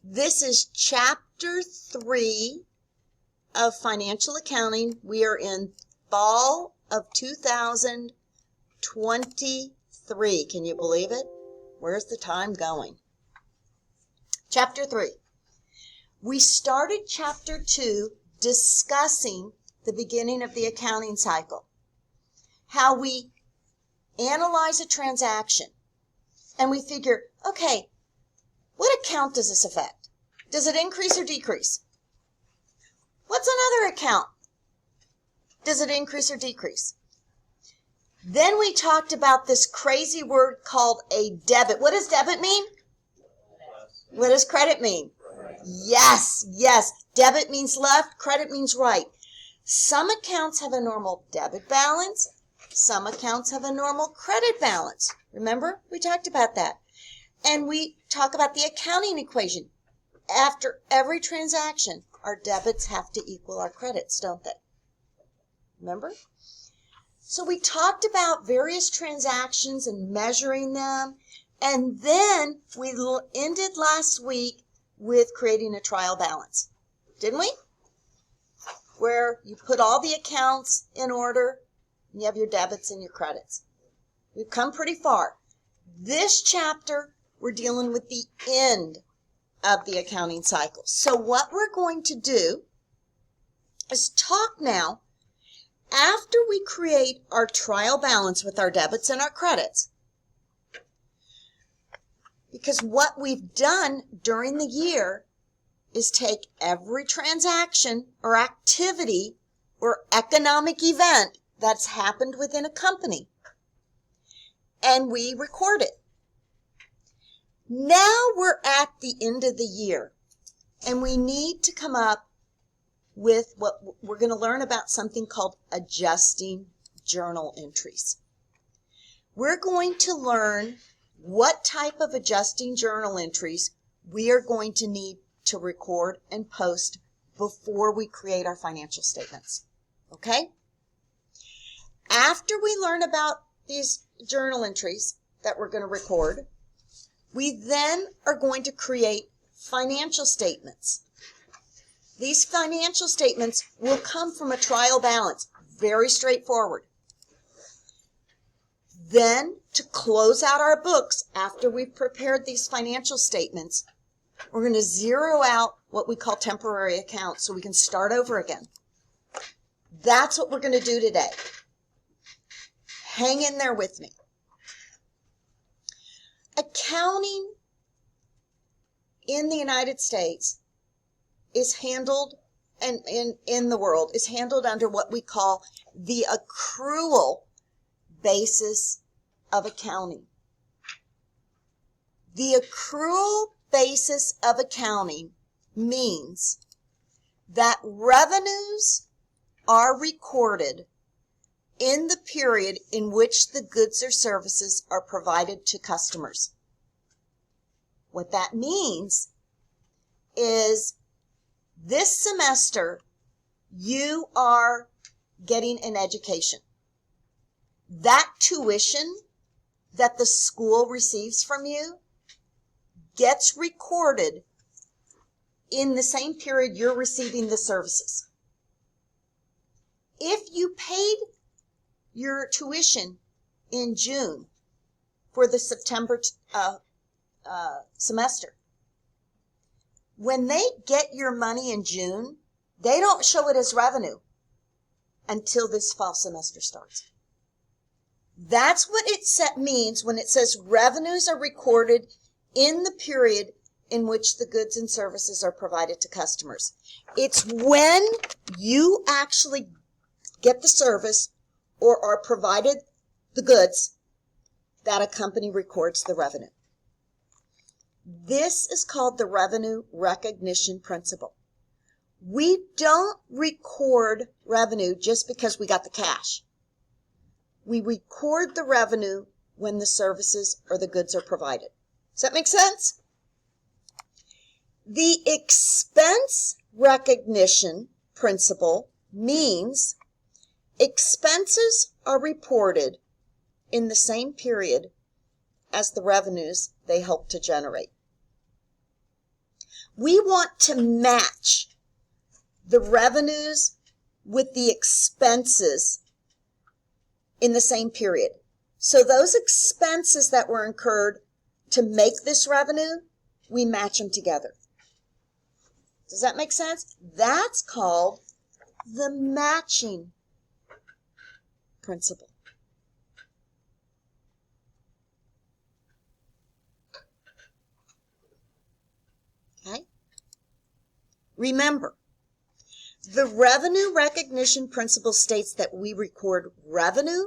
This is Chapter 3 of Financial Accounting. We are in fall of 2023. Can you believe it? Where's the time going? Chapter 3. We started Chapter 2 discussing the beginning of the accounting cycle. How we analyze a transaction and we figure, okay, what account does this affect? Does it increase or decrease? What's another account? Does it increase or decrease? Then we talked about this crazy word called a debit. What does debit mean? What does credit mean? Yes. Debit means left, credit means right. Some accounts have a normal debit balance. Some accounts have a normal credit balance. Remember? We talked about that. And we talk about the accounting equation. After every transaction, our debits have to equal our credits, don't they? Remember? So we talked about various transactions and measuring them. And then we ended last week with creating a trial balance. Didn't we? Where you put all the accounts in order and you have your debits and your credits. We've come pretty far. This chapter, we're dealing with the end of the accounting cycle. So what we're going to do is talk now, after we create our trial balance with our debits and our credits, because what we've done during the year is take every transaction or activity or economic event that's happened within a company and we record it. Now we're at the end of the year and we need to come up with what we're going to learn about, something called adjusting journal entries. We're going to learn what type of adjusting journal entries we are going to need to record and post before we create our financial statements. Okay? After we learn about these journal entries that we're going to record, we then are going to create financial statements. These financial statements will come from a trial balance. Very straightforward. Then, to close out our books after we've prepared these financial statements, we're going to zero out what we call temporary accounts so we can start over again. That's what we're going to do today. Hang in there with me. Accounting in the United States is handled, and in the world, is handled under what we call the accrual basis of accounting. The accrual basis of accounting means that revenues are recorded in the period in which the goods or services are provided to customers. What that means is this semester you are getting an education. That tuition that the school receives from you gets recorded in the same period you're receiving the services. If you paid your tuition in June for the September semester, when they get your money in June, they don't show it as revenue until this fall semester starts. That's what it means when it says revenues are recorded in the period in which the goods and services are provided to customers. It's when you actually get the service or are provided the goods that a company records the revenue. This is called the revenue recognition principle. We don't record revenue just because we got the cash. We record the revenue when the services or the goods are provided. Does that make sense? The expense recognition principle means expenses are reported in the same period as the revenues they help to generate. We want to match the revenues with the expenses in the same period. So those expenses that were incurred to make this revenue, we match them together. Does that make sense? That's called the matching principle. Okay? Remember, the revenue recognition principle states that we record revenue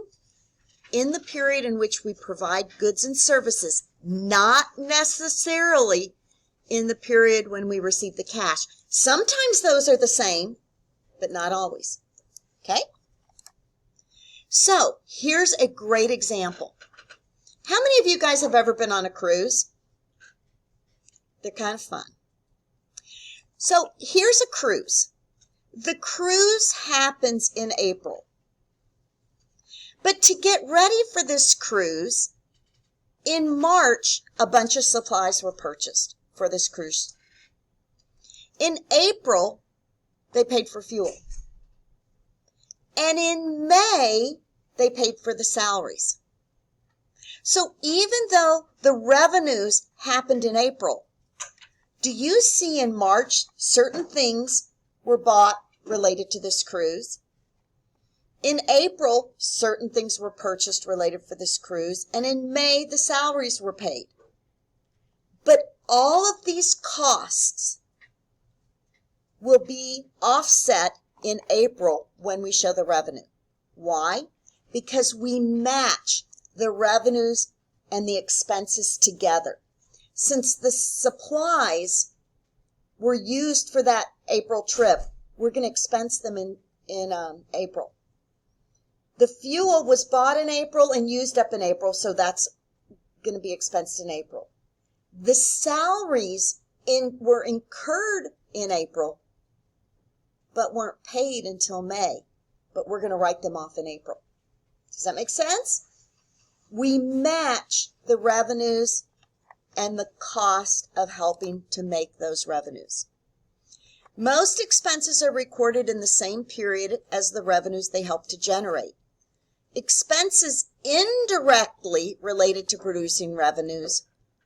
in the period in which we provide goods and services, not necessarily in the period when we receive the cash. Sometimes those are the same, but not always. Okay? So, here's a great example. How many of you guys have ever been on a cruise? They're kind of fun. So, here's a cruise. The cruise happens in April. But to get ready for this cruise, in March, a bunch of supplies were purchased for this cruise. In April, they paid for fuel. And in May, they paid for the salaries. So even though the revenues happened in April, do you see in March certain things were bought related to this cruise? In April, certain things were purchased related for this cruise, and in May, the salaries were paid. But all of these costs will be offset in April when we show the revenue. Why? Because we match the revenues and the expenses together. Since the supplies were used for that April trip, we're going to expense them in April. The fuel was bought in April and used up in April, so that's going to be expensed in April. The salaries were incurred in April, but weren't paid until May, but we're going to write them off in April. Does that make sense? We match the revenues and the cost of helping to make those revenues. Most expenses are recorded in the same period as the revenues they help to generate. Expenses indirectly related to producing revenues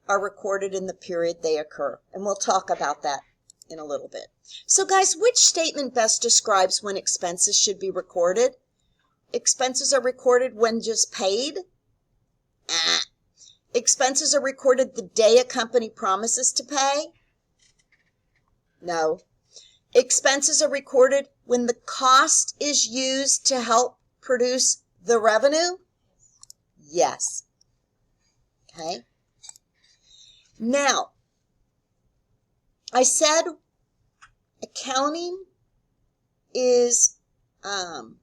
are recorded in the period they occur. And we'll talk about that in a little bit. So guys, which statement best describes when expenses should be recorded? Expenses are recorded when just paid? Expenses are recorded the day a company promises to pay? No. Expenses are recorded when the cost is used to help produce the revenue? Yes. Okay. Now, I said accounting is done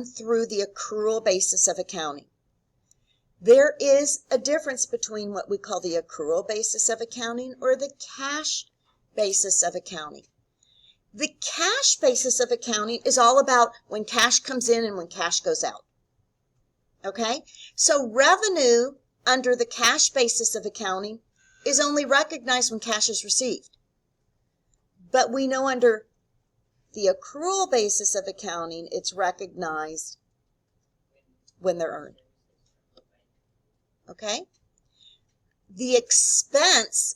through the accrual basis of accounting. There is a difference between what we call the accrual basis of accounting or the cash basis of accounting. The cash basis of accounting is all about when cash comes in and when cash goes out. Okay? So revenue under the cash basis of accounting is only recognized when cash is received. But we know under the accrual basis of accounting, it's recognized when they're earned. Okay? The expense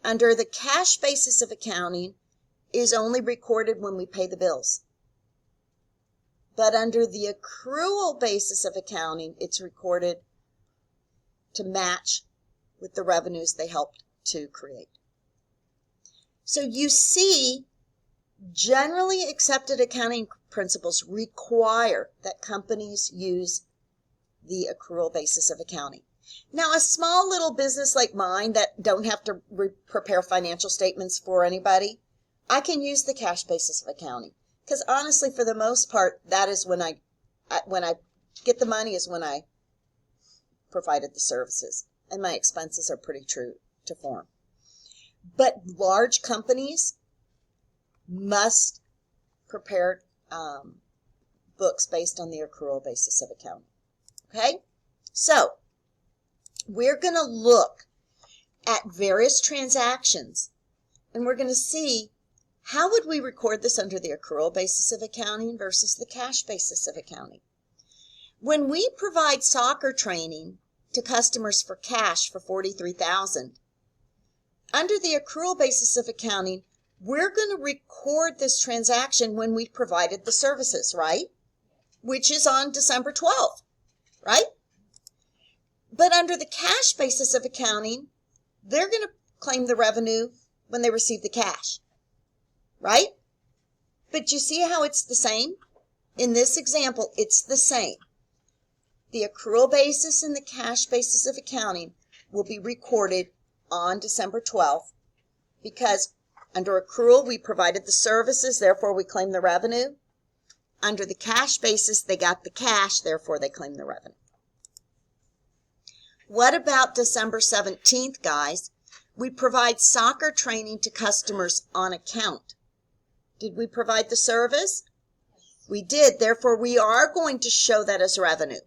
under the cash basis of accounting is only recorded when we pay the bills. But under the accrual basis of accounting, it's recorded to match with the revenues they helped to create. So you see, generally accepted accounting principles require that companies use the accrual basis of accounting. Now, a small little business like mine that don't have to prepare financial statements for anybody, I can use the cash basis of accounting. Because honestly, for the most part, that is when I get the money is when I provided the services. And my expenses are pretty true to form. But large companies must prepare books based on the accrual basis of accounting. Okay? So, we're going to look at various transactions, and we're going to see how would we record this under the accrual basis of accounting versus the cash basis of accounting. When we provide soccer training to customers for cash for $43,000, under the accrual basis of accounting, we're going to record this transaction when we provided the services, right? Which is on December 12th, right? But under the cash basis of accounting, they're going to claim the revenue when they receive the cash, right? But you see how it's the same? In this example, it's the same. The accrual basis and the cash basis of accounting will be recorded on December 12th because under accrual, we provided the services, therefore we claim the revenue. Under the cash basis, they got the cash, therefore they claim the revenue. What about December 17th, guys? We provide soccer training to customers on account. Did we provide the service? We did, therefore we are going to show that as revenue.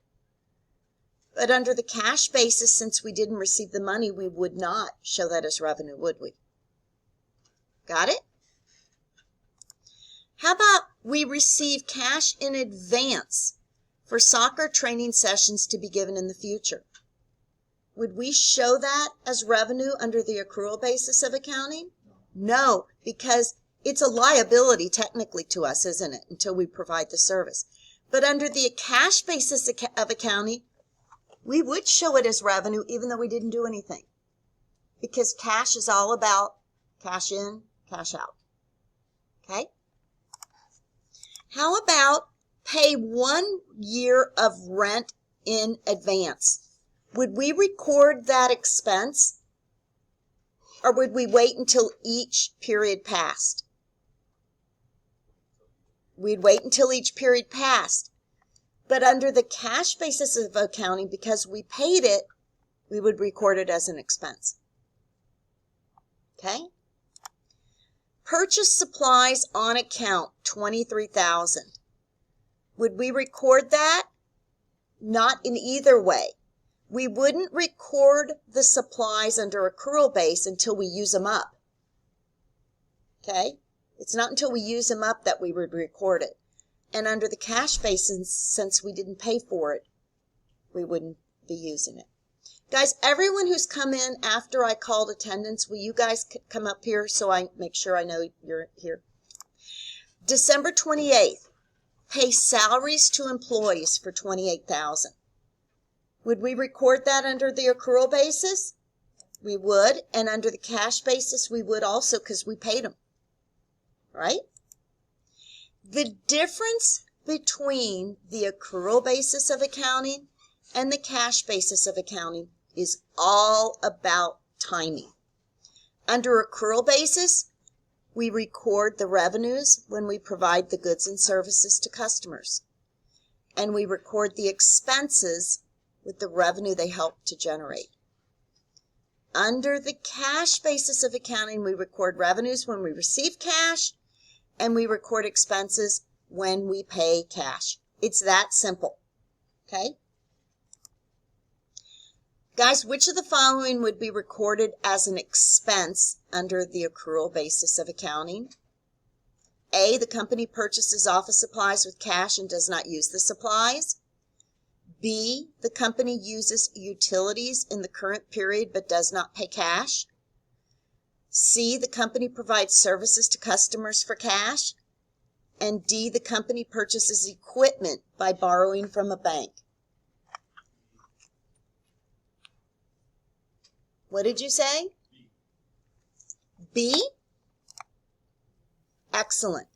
But under the cash basis, since we didn't receive the money, we would not show that as revenue, would we? Got it? How about we receive cash in advance for soccer training sessions to be given in the future? Would we show that as revenue under the accrual basis of accounting? No, because it's a liability technically to us, isn't it, until we provide the service. But under the cash basis of accounting, we would show it as revenue even though we didn't do anything. Because cash is all about cash in, cash out. Okay? How about pay 1 year of rent in advance? Would we record that expense? Or would we wait until each period passed? We'd wait until each period passed. But under the cash basis of accounting, because we paid it, we would record it as an expense. Okay? Purchase supplies on account, $23,000. Would we record that? Not in either way. We wouldn't record the supplies under accrual base until we use them up. Okay? It's not until we use them up that we would record it. And under the cash basis, since we didn't pay for it, we wouldn't be using it. Guys, everyone who's come in after I called attendance, will you guys come up here so I make sure I know you're here? December 28th, pay salaries to employees for $28,000. Would we record that under the accrual basis? We would, and under the cash basis, we would also because we paid them, right? The difference between the accrual basis of accounting and the cash basis of accounting is all about timing. Under accrual basis, we record the revenues when we provide the goods and services to customers. And we record the expenses with the revenue they help to generate. Under the cash basis of accounting, we record revenues when we receive cash, and we record expenses when we pay cash. It's that simple. Okay? Guys, which of the following would be recorded as an expense under the accrual basis of accounting? A, the company purchases office supplies with cash and does not use the supplies. B, the company uses utilities in the current period but does not pay cash. C, the company provides services to customers for cash. And D, the company purchases equipment by borrowing from a bank. What did you say? B? Excellent.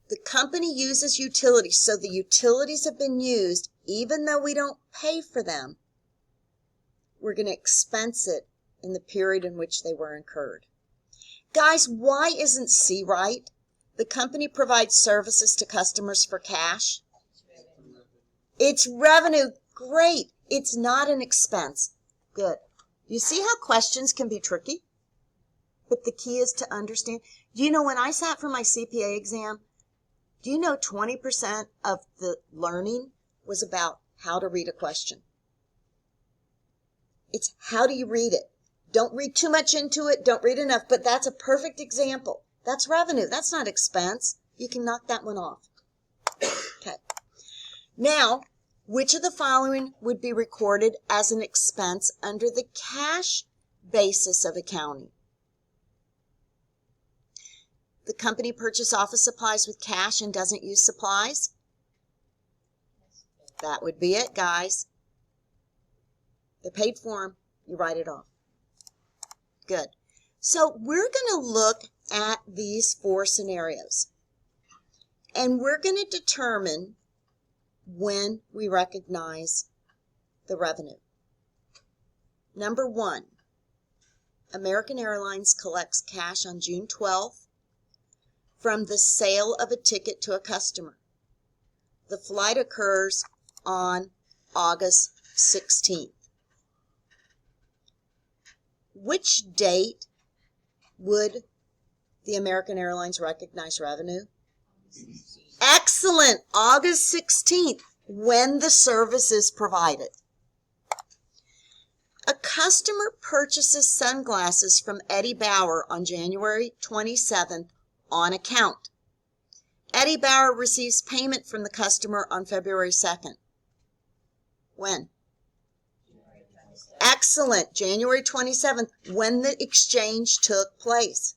The company uses utilities, so the utilities have been used even though we don't pay for them. We're going to expense it in the period in which they were incurred. Guys, why isn't C right? The company provides services to customers for cash. It's revenue. Great. It's not an expense. Good. You see how questions can be tricky? But the key is to understand. Do you know when I sat for my CPA exam, do you know 20% of the learning was about how to read a question? It's how do you read it? Don't read too much into it. Don't read enough. But that's a perfect example. That's revenue. That's not expense. You can knock that one off. Okay. Now, which of the following would be recorded as an expense under the cash basis of accounting? The company purchased office supplies with cash and doesn't use supplies? That would be it, guys. They paid for them. You write it off. Good. So we're going to look at these 4 scenarios. And we're going to determine when we recognize the revenue. Number 1, American Airlines collects cash on June 12th from the sale of a ticket to a customer. The flight occurs on August 16th. Which date would the American Airlines recognize revenue? Excellent! August 16th, when the service is provided. A customer purchases sunglasses from Eddie Bauer on January 27th on account. Eddie Bauer receives payment from the customer on February 2nd. When? Excellent. January 27th, when the exchange took place.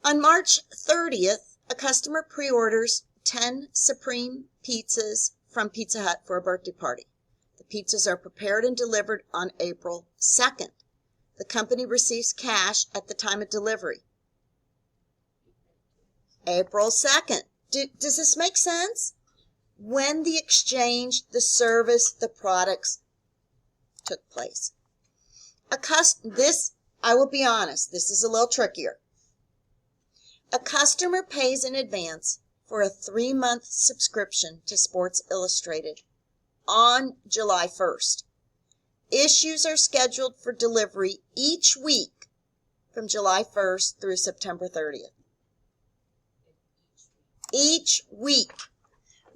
On March 30th, a customer pre-orders 10 Supreme pizzas from Pizza Hut for a birthday party. The pizzas are prepared and delivered on April 2nd. The company receives cash at the time of delivery. April 2nd. Does this make sense? When the exchange, the service, the products took place. This, I will be honest, this is a little trickier. A customer pays in advance for a 3-month subscription to Sports Illustrated on July 1st. Issues are scheduled for delivery each week from July 1st through September 30th. Each week.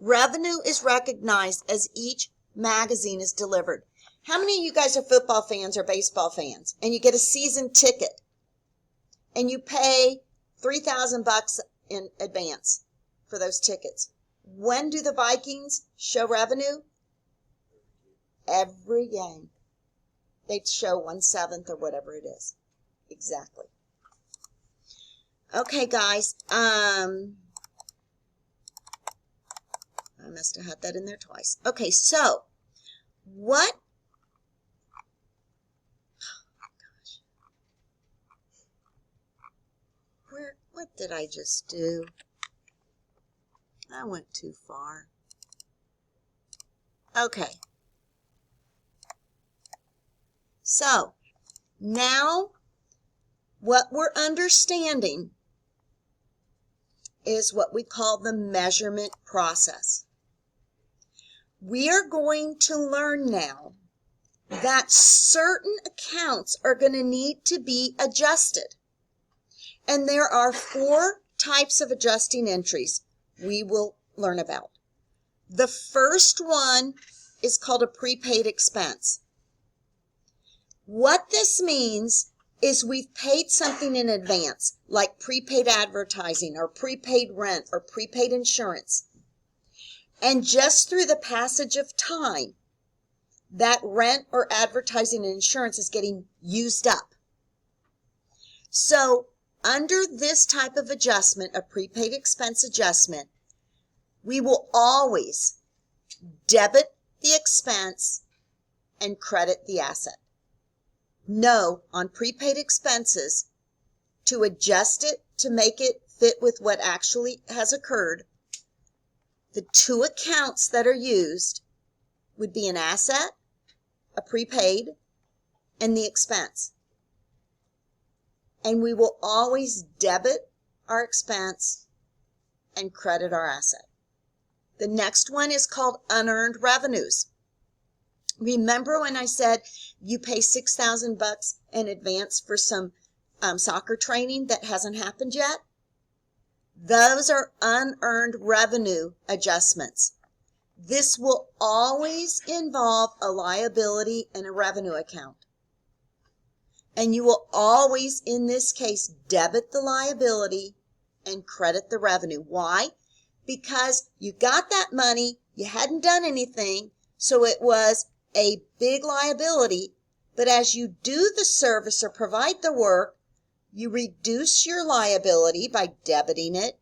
Revenue is recognized as each magazine is delivered. How many of you guys are football fans or baseball fans? And you get a season ticket and you pay $3,000 in advance for those tickets. When do the Vikings show revenue? Every game. They show 1/7 or whatever it is. Exactly. Okay, guys. I must have had that in there twice. Okay, so what? What did I just do? I went too far. Okay. So, now what we're understanding is what we call the measurement process. We are going to learn now that certain accounts are going to need to be adjusted. And there are 4 types of adjusting entries we will learn about. The first one is called a prepaid expense. What this means is we've paid something in advance, like prepaid advertising or prepaid rent or prepaid insurance. And just through the passage of time, that rent or advertising and insurance is getting used up. So, under this type of adjustment, a prepaid expense adjustment, we will always debit the expense and credit the asset. No, on prepaid expenses, to adjust it to make it fit with what actually has occurred, the 2 accounts that are used would be an asset, a prepaid, and the expense. And we will always debit our expense and credit our asset. The next one is called unearned revenues. Remember when I said you pay $6,000 in advance for some soccer training that hasn't happened yet? Those are unearned revenue adjustments. this will always involve a liability and a revenue account. And you will always, in this case, debit the liability and credit the revenue. Why? Because you got that money, you hadn't done anything, so it was a big liability. But as you do the service or provide the work, you reduce your liability by debiting it,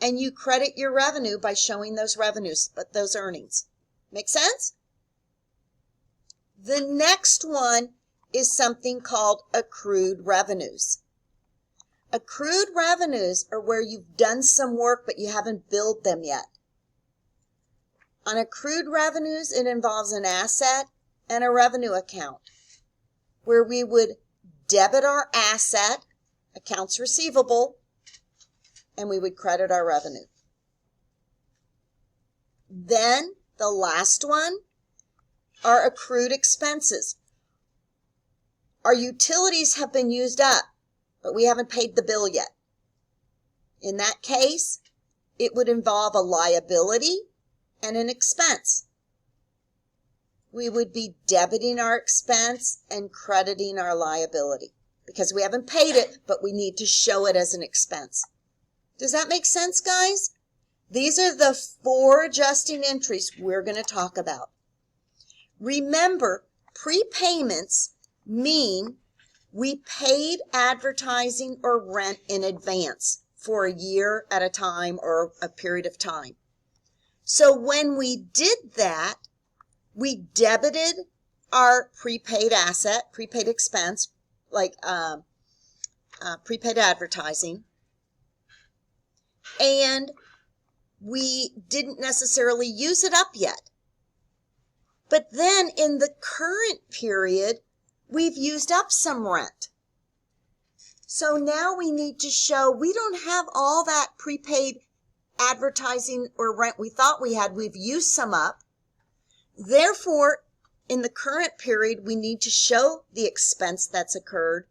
and you credit your revenue by showing those revenues, but those earnings. Make sense? The next one is something called accrued revenues. Accrued revenues are where you've done some work, but you haven't billed them yet. On accrued revenues, it involves an asset and a revenue account, where we would debit our asset, accounts receivable, and we would credit our revenue. Then the last one are accrued expenses. Our utilities have been used up, but we haven't paid the bill yet. In that case, it would involve a liability and an expense. We would be debiting our expense and crediting our liability because we haven't paid it, but we need to show it as an expense. Does that make sense, guys? These are the 4 adjusting entries we're going to talk about. Remember, prepayments mean we paid advertising or rent in advance for a year at a time or a period of time. So when we did that, we debited our prepaid asset, prepaid expense, like prepaid advertising, and we didn't necessarily use it up yet. But then in the current period, we've used up some rent. So now we need to show we don't have all that prepaid advertising or rent we thought we had. We've used some up. Therefore, in the current period, we need to show the expense that's occurred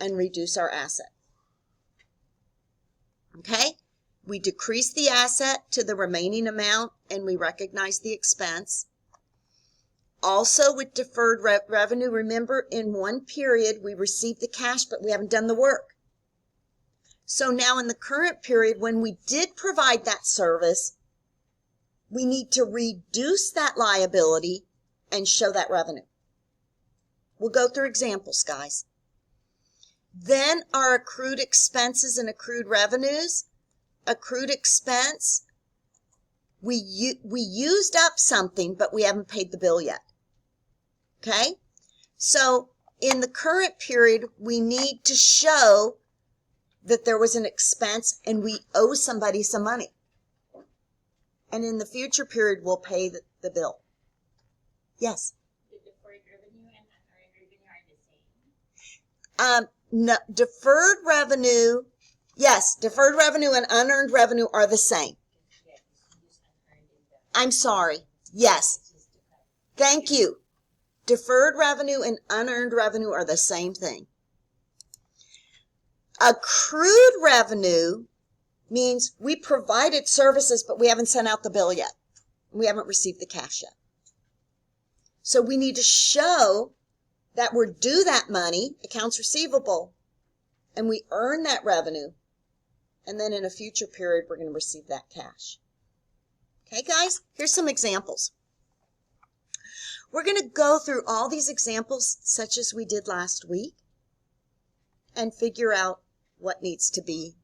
and reduce our asset. Okay? We decrease the asset to the remaining amount and we recognize the expense. Also with deferred revenue, remember in one period we received the cash but we haven't done the work. So now in the current period when we did provide that service, we need to reduce that liability and show that revenue. We'll go through examples, guys. Then our accrued expenses and accrued revenues. Accrued expense, we used up something, but we haven't paid the bill yet. Okay? So in the current period, we need to show that there was an expense and we owe somebody some money. And in the future period, we'll pay the bill. Yes? The deferred revenue and unearned revenue are the same? No, deferred revenue, yes, deferred revenue and unearned revenue are the same. I'm sorry. Yes. Thank you. Deferred revenue and unearned revenue are the same thing. Accrued revenue means we provided services, but we haven't sent out the bill yet. We haven't received the cash yet. So we need to show that we're due that money, accounts receivable, and we earn that revenue. And then in a future period, we're going to receive that cash. Okay, guys, here's some examples. We're going to go through all these examples such as we did last week and figure out what needs to be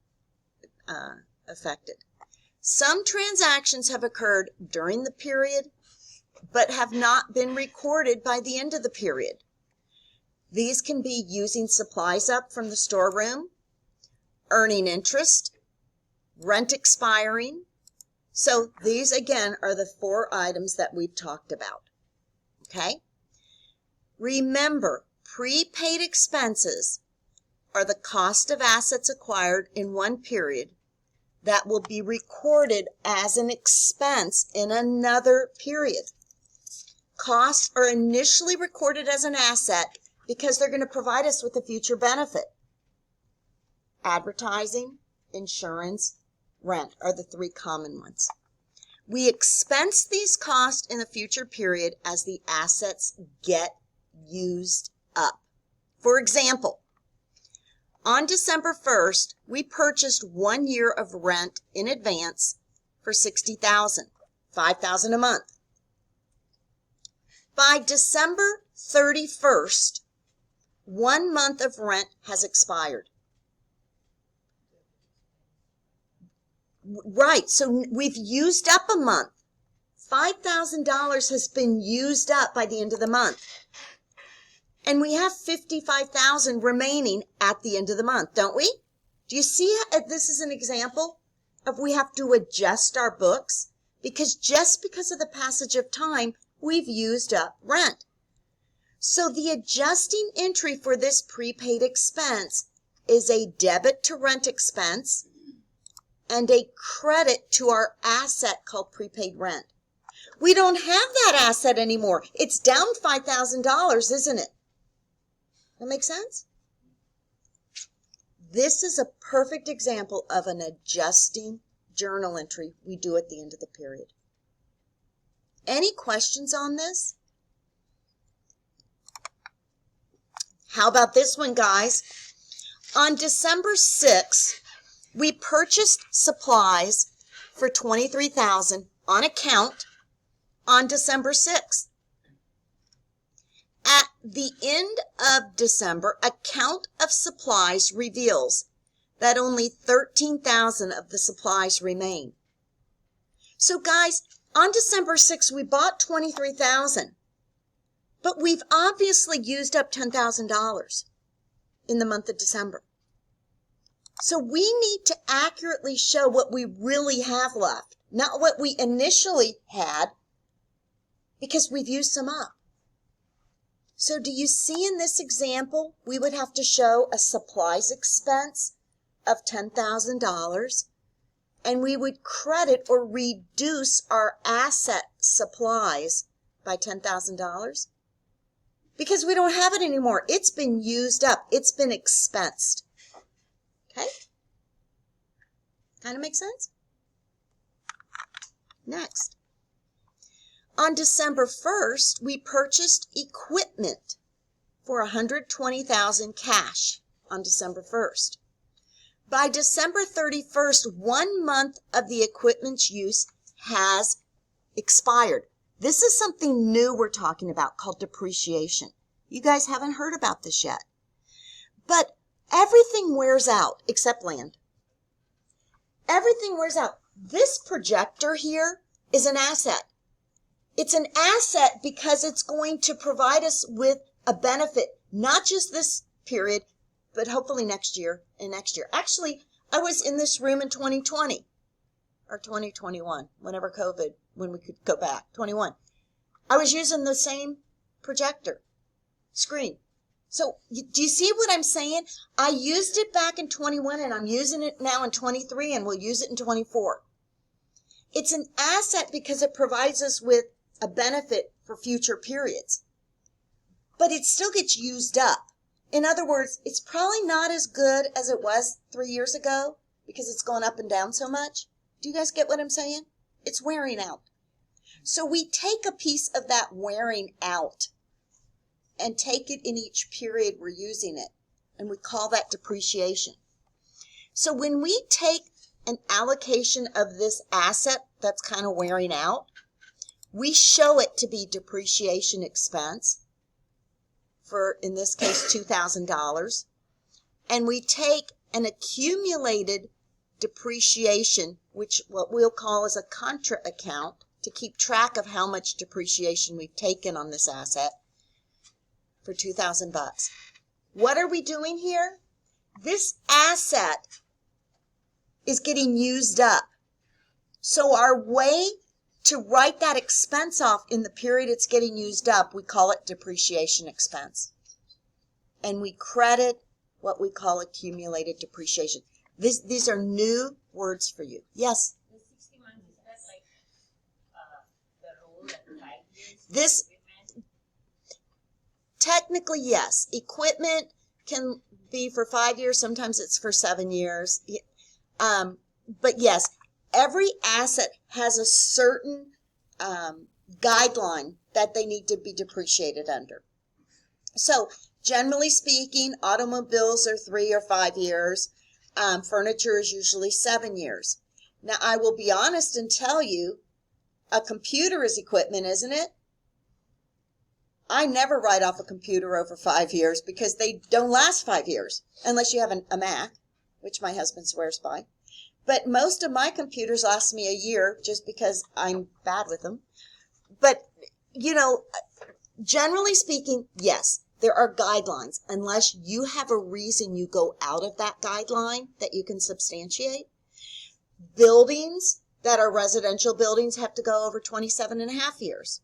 affected. Some transactions have occurred during the period, but have not been recorded by the end of the period. These can be using supplies up from the storeroom, earning interest, rent expiring. So these, again, are the 4 items that we've talked about. Okay? Remember, prepaid expenses are the cost of assets acquired in one period that will be recorded as an expense in another period. Costs are initially recorded as an asset because they're going to provide us with a future benefit. Advertising, insurance, rent are the 3 common ones. We expense these costs in the future period as the assets get used up. For example, on December 1st, we purchased 1 year of rent in advance for $60,000, $5,000 a month. By December 31st, 1 month of rent has expired. Right, so we've used up a month. $5,000 has been used up by the end of the month. And we have $55,000 remaining at the end of the month, don't we? Do you see how this is an example of we have to adjust our books? Because just because of the passage of time, we've used up rent. So the adjusting entry for this prepaid expense is a debit to rent expense and a credit to our asset called prepaid rent. We don't have that asset anymore. It's down $5,000, isn't it? That makes sense? This is a perfect example of an adjusting journal entry we do at the end of the period. Any questions on this? How about this one, guys? On December 6th, we purchased supplies for $23,000 on account on December 6th. At the end of December, account of supplies reveals that only $13,000 of the supplies remain. So guys, on December 6th, we bought $23,000, but we've obviously used up $10,000 in the month of December. So we need to accurately show what we really have left, not what we initially had, because we've used some up. So do you see in this example, we would have to show a supplies expense of $10,000, and we would credit or reduce our asset supplies by $10,000 because we don't have it anymore. It's been used up. It's been expensed. Okay? Kind of makes sense? Next. On December 1st, we purchased equipment for $120,000 cash on December 1st. By December 31st, 1 month of the equipment's use has expired. This is something new we're talking about called depreciation. You guys haven't heard about this yet. But everything wears out except land. Everything wears out. This projector here is an asset. It's an asset because it's going to provide us with a benefit, not just this period, but hopefully next year and next year. Actually, I was in this room in 2020 or 2021, when we could go back, 21. I was using the same projector screen. So do you see what I'm saying? I used it back in 21 and I'm using it now in 23 and we'll use it in 24. It's an asset because it provides us with a benefit for future periods. But it still gets used up. In other words, it's probably not as good as it was 3 years ago because it's going up and down so much. Do you guys get what I'm saying? It's wearing out. So we take a piece of that wearing out and take it in each period we're using it, and we call that depreciation. So when we take an allocation of this asset that's kind of wearing out, we show it to be depreciation expense for, in this case, $2,000, and we take an accumulated depreciation, which what we'll call as a contra account, to keep track of how much depreciation we've taken on this asset for $2,000. What are we doing here? This asset is getting used up. So our way to write that expense off in the period it's getting used up, we call it depreciation expense. And we credit what we call accumulated depreciation. These are new words for you. Yes? The 60 months, is that like the rule that 5 years? This, technically, yes. Equipment can be for 5 years. Sometimes it's for 7 years. But yes, every asset has a certain guideline that they need to be depreciated under. So generally speaking, automobiles are 3 or 5 years. Furniture is usually 7 years. Now, I will be honest and tell you, a computer is equipment, isn't it? I never write off a computer over 5 years because they don't last 5 years, unless you have a Mac, which my husband swears by. But most of my computers last me a year just because I'm bad with them. But, generally speaking, yes, there are guidelines, unless you have a reason you go out of that guideline that you can substantiate. Buildings that are residential buildings have to go over 27 and a half years.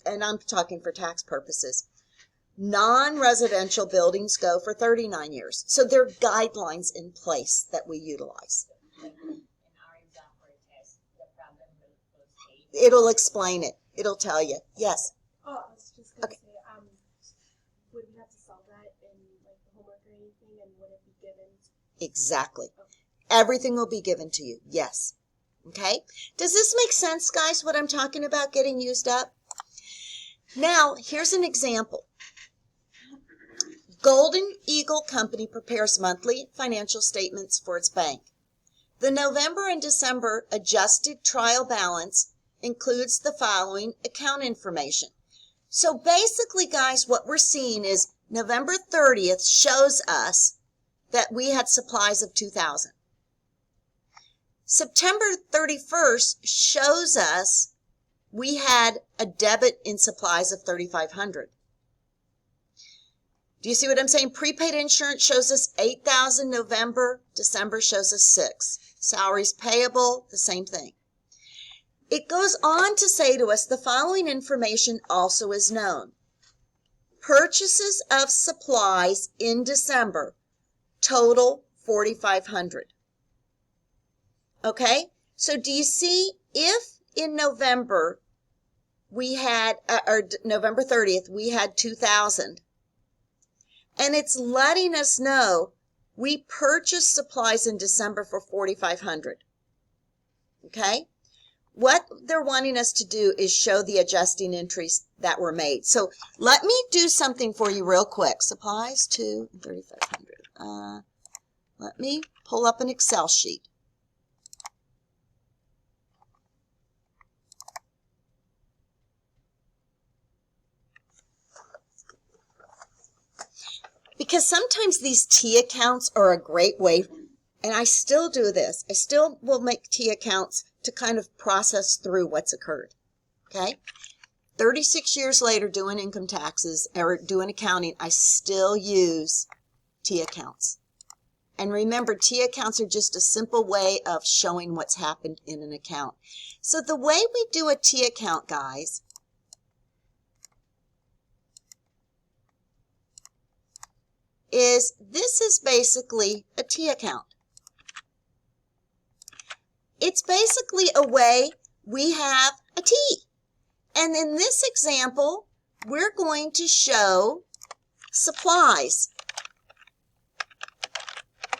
And I'm talking for tax purposes. Non-residential buildings go for 39 years. So there are guidelines in place that we utilize. In our example test, the problem will state. It'll explain it. It'll tell you. Yes. Oh, I was just gonna Okay. say, would we have to solve that in like the homework or anything, and would it be given? Exactly. Everything will be given to you. Yes. Okay. Does this make sense, guys, what I'm talking about getting used up? Now, here's an example. Golden Eagle Company prepares monthly financial statements for its bank. The November and December adjusted trial balance includes the following account information. So basically, guys, what we're seeing is November 30th shows us that we had supplies of $2,000. September 31st shows us we had a debit in supplies of $3,500. Do you see what I'm saying? Prepaid insurance shows us $8,000 November, December shows us $6,000. Salaries payable, the same thing. It goes on to say to us the following information also is known. Purchases of supplies in December total $4,500. Okay? So do you see, if in November we had, or November 30th, we had 2,000, and it's letting us know we purchased supplies in December for 4,500. Okay? What they're wanting us to do is show the adjusting entries that were made. So let me do something for you real quick. Supplies to 3,500. Let me pull up an Excel sheet. Because sometimes these T accounts are a great way, and I still do this. I still will make T accounts to kind of process through what's occurred. Okay? 36 years later doing income taxes or doing accounting, I still use T accounts. And remember, T accounts are just a simple way of showing what's happened in an account. So the way we do a T account, guys, is this is basically a T account. It's basically a way we have a T. And in this example, we're going to show supplies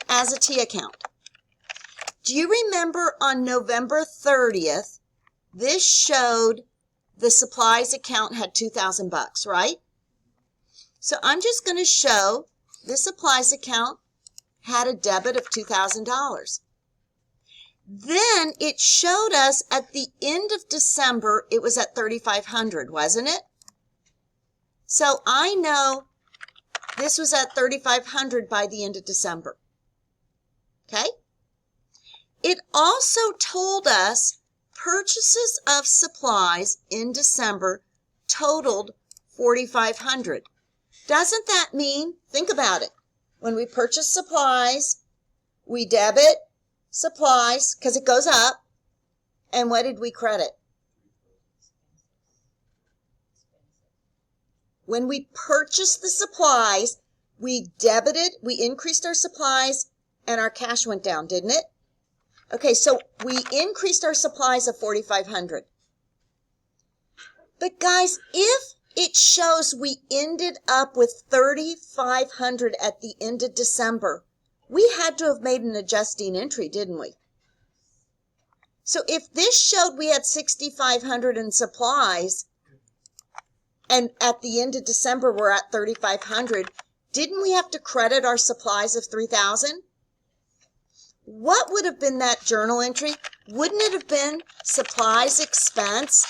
as a T account. Do you remember on November 30th, this showed the supplies account had $2,000, right? So I'm just going to show the supplies account had a debit of $2,000. Then it showed us at the end of December, it was at $3,500, wasn't it? So I know this was at $3,500 by the end of December. Okay? It also told us purchases of supplies in December totaled $4,500. Doesn't that mean, think about it, when we purchase supplies, we debit supplies because it goes up, and what did we credit? When we purchased the supplies, we debited, we increased our supplies, and our cash went down, didn't it? Okay, so we increased our supplies of $4,500. But guys, if it shows we ended up with $3,500 at the end of December, we had to have made an adjusting entry, didn't we? So if this showed we had 6,500 in supplies, and at the end of December we're at 3,500, didn't we have to credit our supplies of 3,000? What would have been that journal entry? Wouldn't it have been supplies expense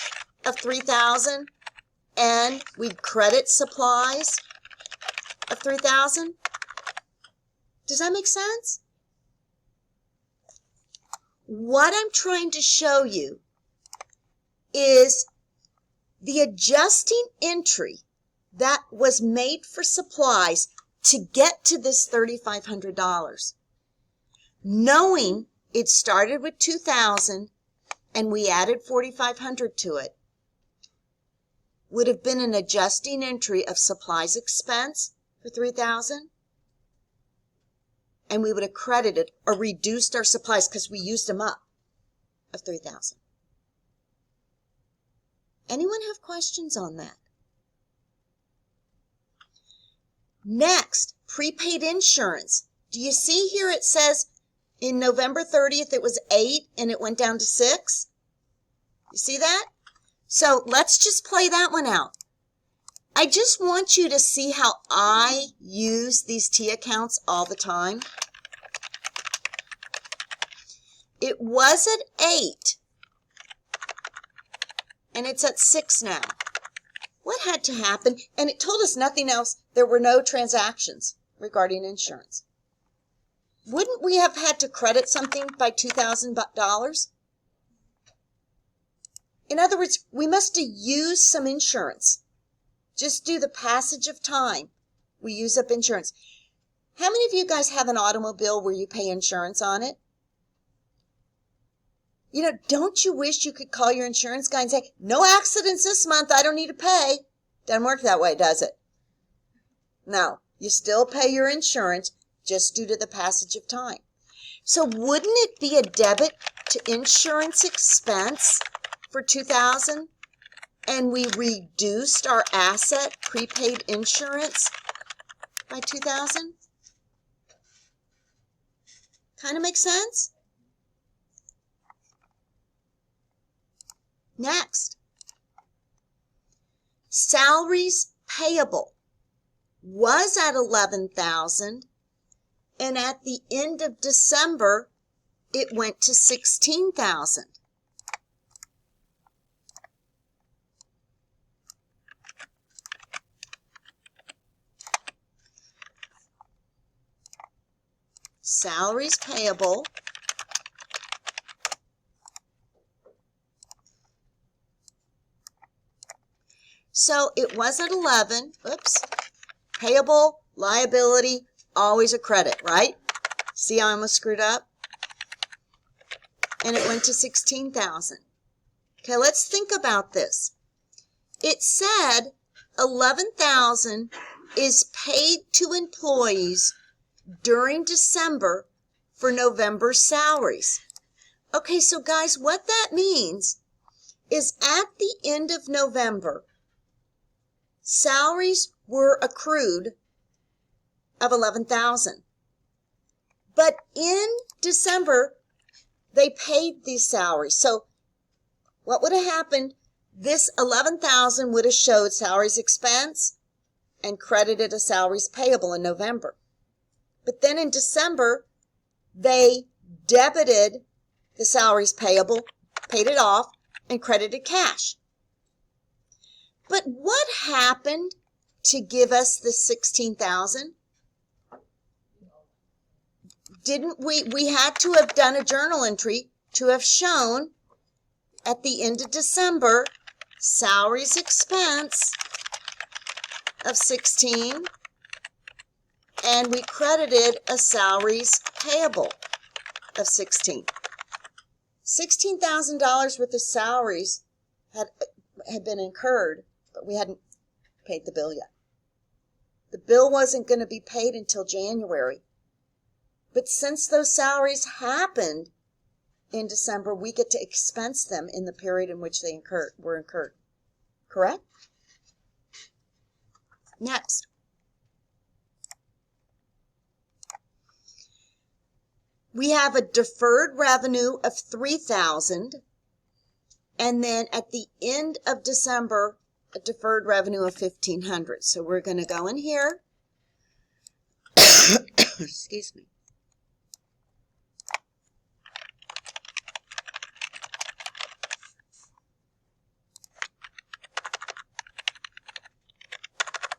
of 3,000 and we'd credit supplies of 3,000? Does that make sense? What I'm trying to show you is the adjusting entry that was made for supplies to get to this $3,500. Knowing it started with 2,000 and we added 4,500 to it, would have been an adjusting entry of supplies expense for 3,000. And we would have credited or reduced our supplies because we used them up of 3,000. Anyone have questions on that? Next, prepaid insurance. Do you see here it says in November 30th it was 8 and it went down to 6? You see that? So let's just play that one out. I just want you to see how I use these T accounts all the time. It was at 8, and it's at 6 now. What had to happen? And it told us nothing else. There were no transactions regarding insurance. Wouldn't we have had to credit something by $2,000? In other words, we must have used some insurance. Just due the passage of time, we use up insurance. How many of you guys have an automobile where you pay insurance on it? You know, don't you wish you could call your insurance guy and say, no accidents this month, I don't need to pay? Doesn't work that way, does it? No, you still pay your insurance just due to the passage of time. So wouldn't it be a debit to insurance expense for 2,000? And we reduced our asset, prepaid insurance, by 2,000? Kind of makes sense? Next, salaries payable was at 11,000, and at the end of December, it went to 16,000. Salaries payable so it was at 11. Oops. Payable, liability, always a credit, right? See how I almost screwed up? And it went to 16,000. Okay, let's think about this. It said 11,000 is paid to employees during December for November's salaries. Okay, so guys, what that means is at the end of November, salaries were accrued of 11,000. But in December, they paid these salaries. So what would have happened? This 11,000 would have showed salaries expense and credited a salaries payable in November. But then in December, they debited the salaries payable, paid it off, and credited cash. But what happened to give us the 16,000? Didn't we had to have done a journal entry to have shown at the end of December salaries expense of 16, and we credited a salaries payable of 16. $16,000 worth of salaries had been incurred, but we hadn't paid the bill yet. The bill wasn't going to be paid until January. But since those salaries happened in December, we get to expense them in the period in which they were incurred. Correct? Next. we have a deferred revenue of $3,000, and then at the end of December, a deferred revenue of $1,500. So we're going to go in here. Excuse me.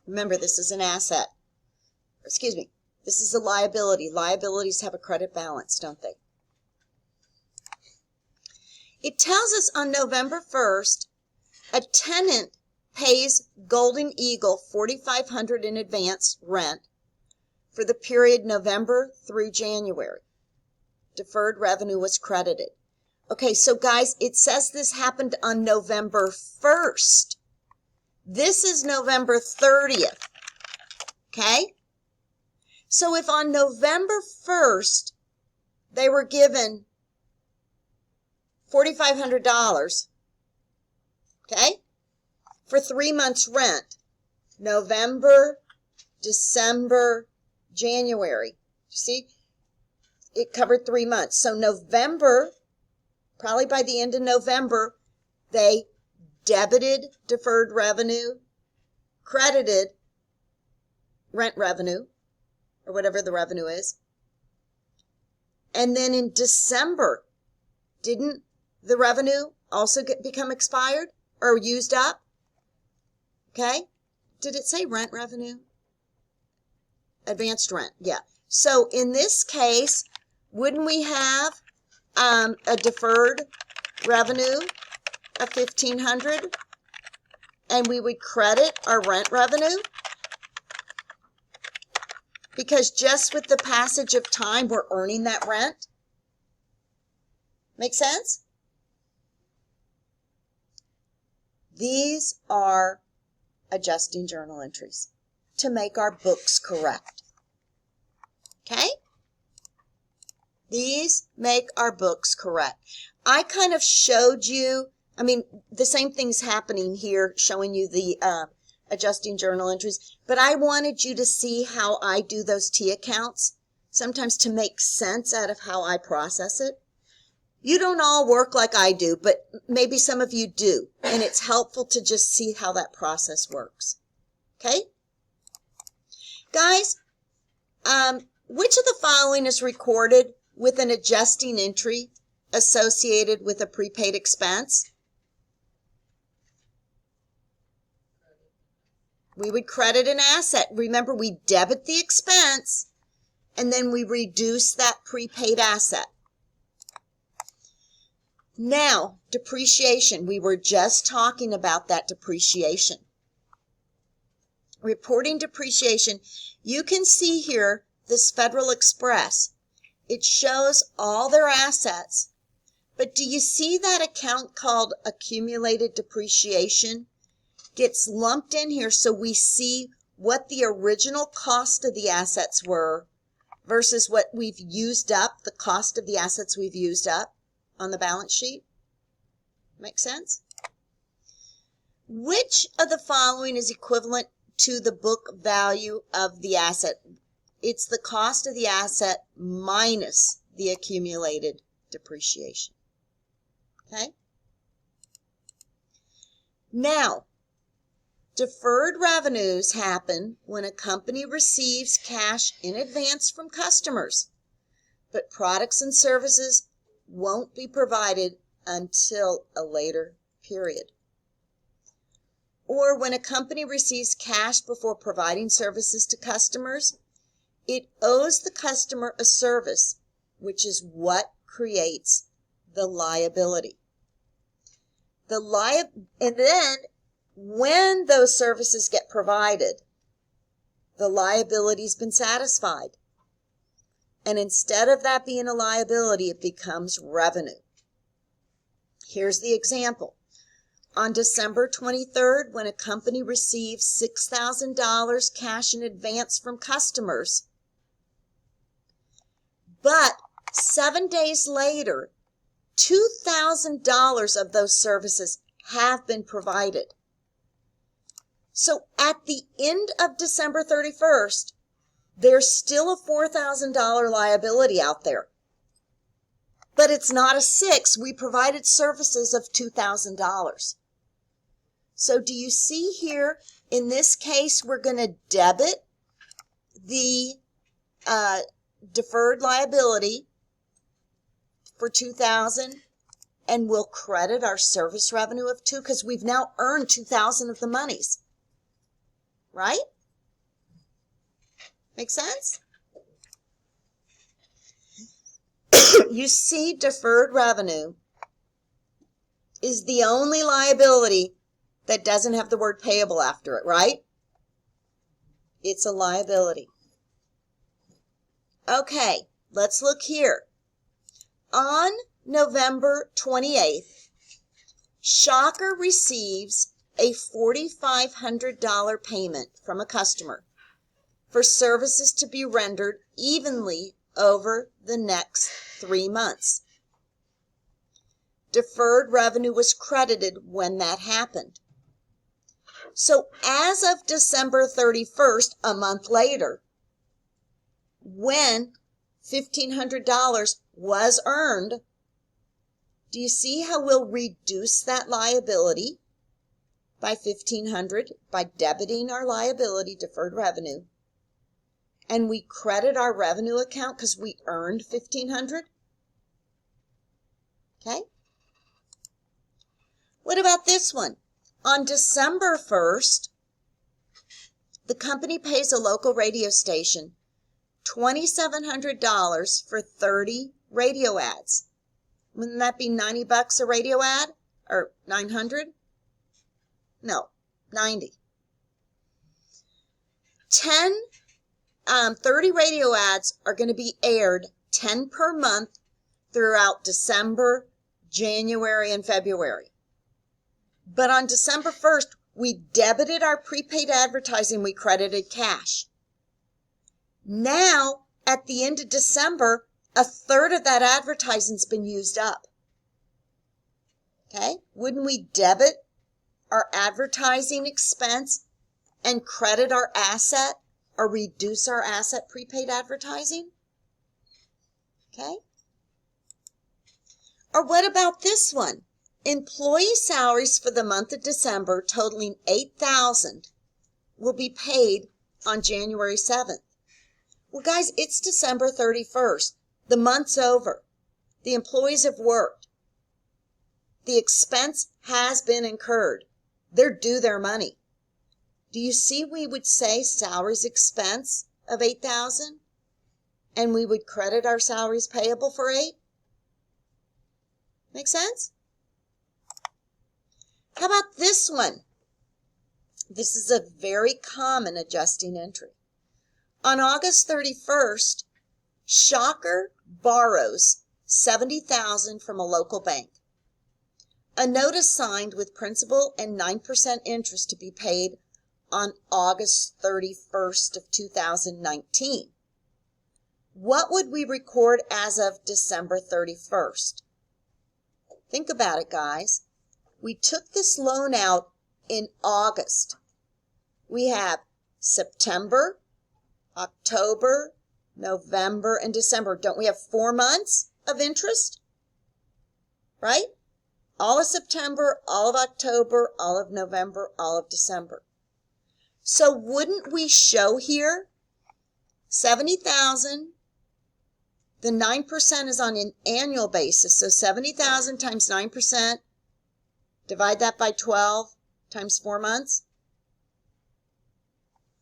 Remember, this is an asset. Excuse me. This is a liability. Liabilities have a credit balance, don't they? It tells us on November 1st, a tenant pays Golden Eagle $4,500 in advance rent for the period November through January. Deferred revenue was credited. Okay, so guys, it says this happened on November 1st. This is November 30th. Okay? So if on November 1st they were given $4,500, okay, for 3 months rent, November, December, January. You see, it covered 3 months. So November, probably by the end of November, they debited deferred revenue, credited rent revenue, or whatever the revenue is. And then in December, didn't the revenue also become expired or used up? Okay. Did it say rent revenue? Advanced rent, yeah. So in this case, wouldn't we have a deferred revenue of $1,500, and we would credit our rent revenue? Because just with the passage of time, we're earning that rent. Make sense? These are adjusting journal entries to make our books correct. Okay? These make our books correct. I kind of showed you, I mean, the same thing's happening here, showing you the adjusting journal entries, but I wanted you to see how I do those T accounts, sometimes to make sense out of how I process it. You don't all work like I do, but maybe some of you do, and it's helpful to just see how that process works. Okay? Guys, which of the following is recorded with an adjusting entry associated with a prepaid expense? We would credit an asset. Remember, we debit the expense, and then we reduce that prepaid asset. Now, depreciation. We were just talking about that depreciation. Reporting depreciation. You can see here this Federal Express. It shows all their assets. But do you see that account called accumulated depreciation? Gets lumped in here so we see what the original cost of the assets were versus what we've used up, the cost of the assets we've used up on the balance sheet. Make sense? Which of the following is equivalent to the book value of the asset? It's the cost of the asset minus the accumulated depreciation. Okay? Now, deferred revenues happen when a company receives cash in advance from customers, but products and services won't be provided until a later period. Or when a company receives cash before providing services to customers, it owes the customer a service, which is what creates the liability. And then when those services get provided, the liability's been satisfied. And instead of that being a liability, it becomes revenue. Here's the example. On December 23rd, when a company receives $6,000 cash in advance from customers, but 7 days later, $2,000 of those services have been provided. So at the end of December 31st, there's still a $4,000 liability out there. but it's not a 6. We provided services of $2,000. So do you see here, in this case, we're going to debit the deferred liability for $2,000, and we'll credit our service revenue of $2,000 because we've now earned $2,000 of the monies. Right? Make sense? You see, deferred revenue is the only liability that doesn't have the word payable after it, right? It's a liability. Okay, let's look here. On November 28th, Shocker receives a $4,500 payment from a customer for services to be rendered evenly over the next 3 months. Deferred revenue was credited when that happened. So as of December 31st, a month later, when $1,500 was earned, do you see how we'll reduce that liability by $1,500 by debiting our liability, deferred revenue, and we credit our revenue account because we earned $1,500? Okay? What about this one? On December 1st, the company pays a local radio station $2,700 for 30 radio ads. Wouldn't that be $90 a radio ad? Or 900? No, 90. 30 radio ads are going to be aired 10 per month throughout December, January, and February. But on December 1st, we debited our prepaid advertising, we credited cash. Now, at the end of December, a third of that advertising's been used up. Okay? Wouldn't we debit our advertising expense and credit our asset or reduce our asset prepaid advertising? Okay? Or what about this one? Employee salaries for the month of December totaling $8,000 will be paid on January 7th. Well, guys, it's December 31st. The month's over. The employees have worked. The expense has been incurred. They're due their money. Do you see we would say salaries expense of $8,000 and we would credit our salaries payable for $8,000? Make sense? How about this one? This is a very common adjusting entry. On August 31st, Shocker borrows $70,000 from a local bank. A note is signed with principal and 9% interest to be paid on August 31st of 2019. What would we record as of December 31st? Think about it, guys. We took this loan out in August. We have September, October, November, and December. Don't we have 4 months of interest? Right? All of September, all of October, all of November, all of December. So wouldn't we show here $70,000? The 9% is on an annual basis. So $70,000 times 9%, divide that by 12 times 4 months.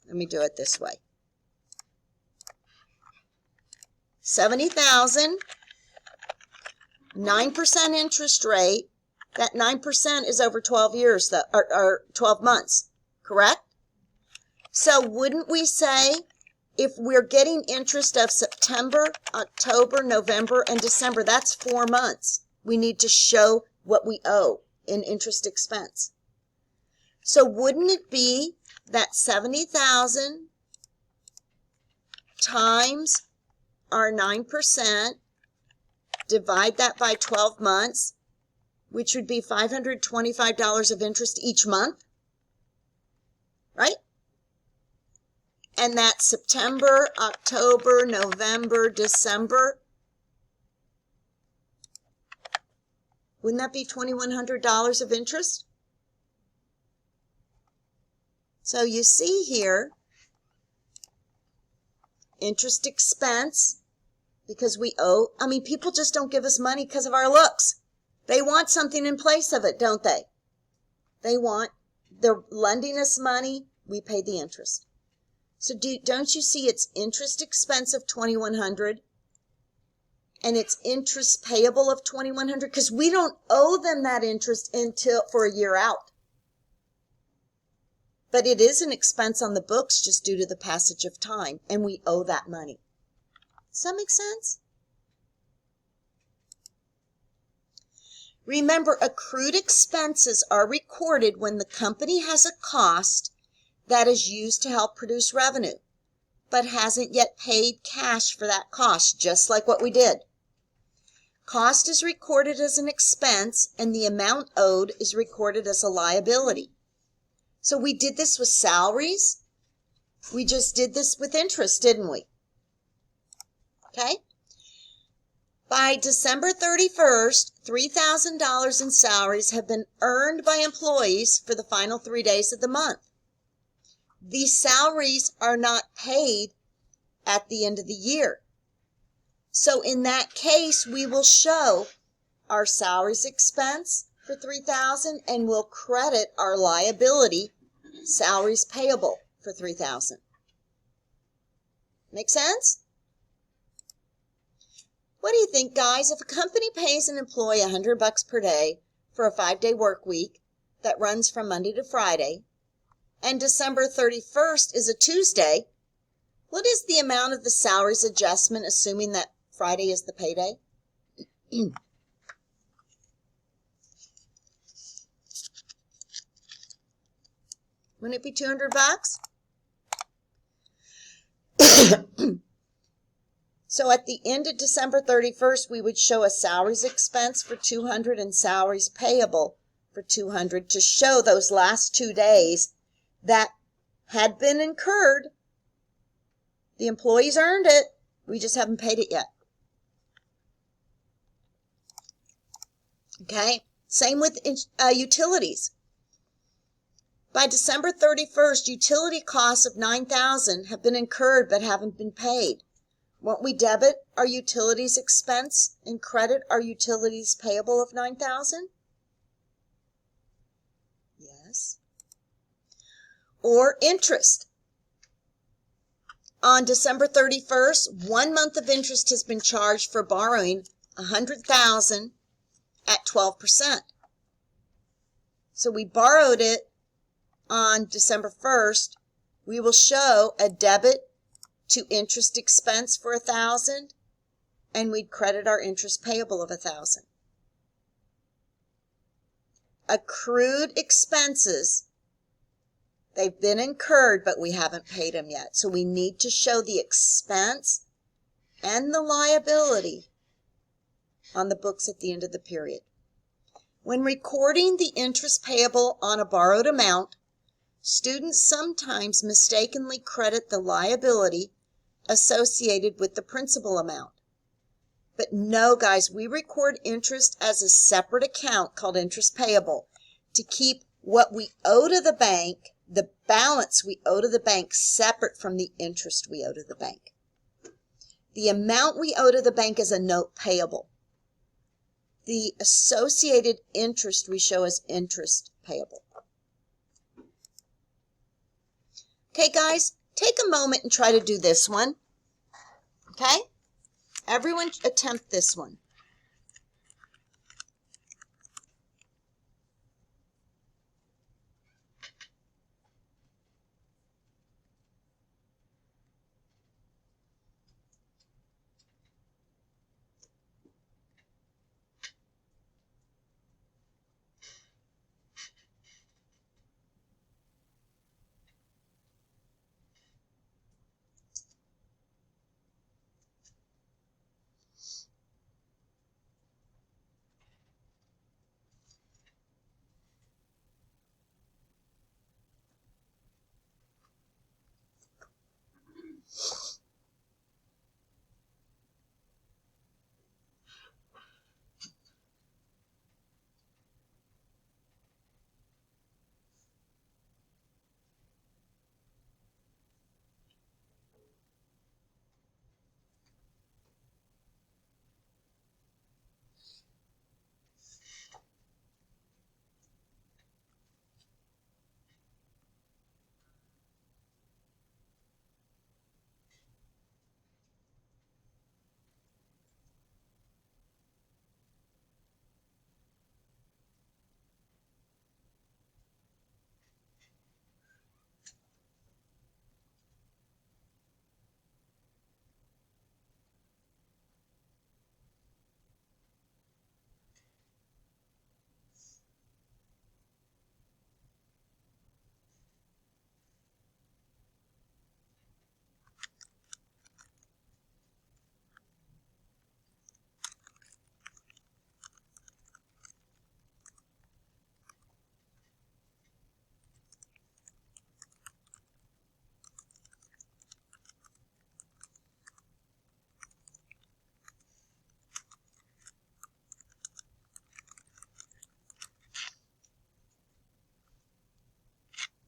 Let me do it this way. 70,000, 9% interest rate. That 9% is over 12 years, or 12 months, correct? So wouldn't we say if we're getting interest of September, October, November, and December, that's 4 months. We need to show what we owe in interest expense. So wouldn't it be that 70,000 times our 9%, divide that by 12 months, which would be $525 of interest each month, right? And that's September, October, November, December. Wouldn't that be $2,100 of interest? So you see here, interest expense, because we owe, people just don't give us money because of our looks. They want something in place of it, don't they? They're lending us money, we pay the interest. So don't you see it's interest expense of $2,100 and it's interest payable of $2,100 because we don't owe them that interest for a year out. But it is an expense on the books just due to the passage of time, and we owe that money. Does that make sense? Remember, accrued expenses are recorded when the company has a cost that is used to help produce revenue, but hasn't yet paid cash for that cost, just like what we did. Cost is recorded as an expense, and the amount owed is recorded as a liability. So we did this with salaries. We just did this with interest, didn't we? Okay? By December 31st, $3,000 in salaries have been earned by employees for the final 3 days of the month. These salaries are not paid at the end of the year. So in that case, we will show our salaries expense for $3,000 and we'll credit our liability, salaries payable, for $3,000. Make sense? What do you think, guys? If a company pays an employee $100 per day for a 5-day work week that runs from Monday to Friday, and December 31st is a Tuesday, what is the amount of the salaries adjustment, assuming that Friday is the payday? Wouldn't it be $200? So at the end of December 31st, we would show a salaries expense for $200 and salaries payable for $200 to show those last 2 days that had been incurred. The employees earned it. We just haven't paid it yet. Okay? Same with utilities. By December 31st, utility costs of $9,000 have been incurred but haven't been paid. Won't we debit our utilities expense and credit our utilities payable of $9,000? Yes. Or interest. On December 31st, 1 month of interest has been charged for borrowing $100,000 at 12%. So we borrowed it on December 1st. We will show a debit to interest expense for $1,000, and we'd credit our interest payable of $1,000. Accrued expenses, they've been incurred, but we haven't paid them yet. So we need to show the expense and the liability on the books at the end of the period. When recording the interest payable on a borrowed amount, students sometimes mistakenly credit the liability associated with the principal amount. But no, guys, we record interest as a separate account called interest payable to keep what we owe to the bank, the balance we owe to the bank, separate from the interest we owe to the bank. The amount we owe to the bank is a note payable. The associated interest we show as interest payable. Okay, guys, take a moment and try to do this one. Okay? Everyone attempt this one.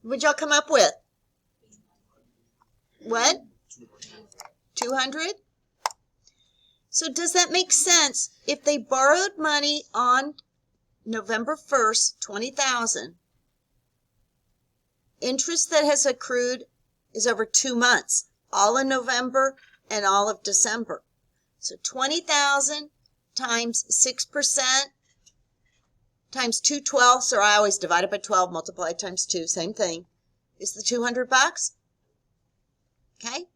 What'd y'all come up with? What? 200? So does that make sense? If they borrowed money on November 1st, 20,000, interest that has accrued is over 2 months, all in November and all of December. So 20,000 times 6% times 2/12, or I always divide it by 12, multiply times 2, same thing, is the $200. Okay?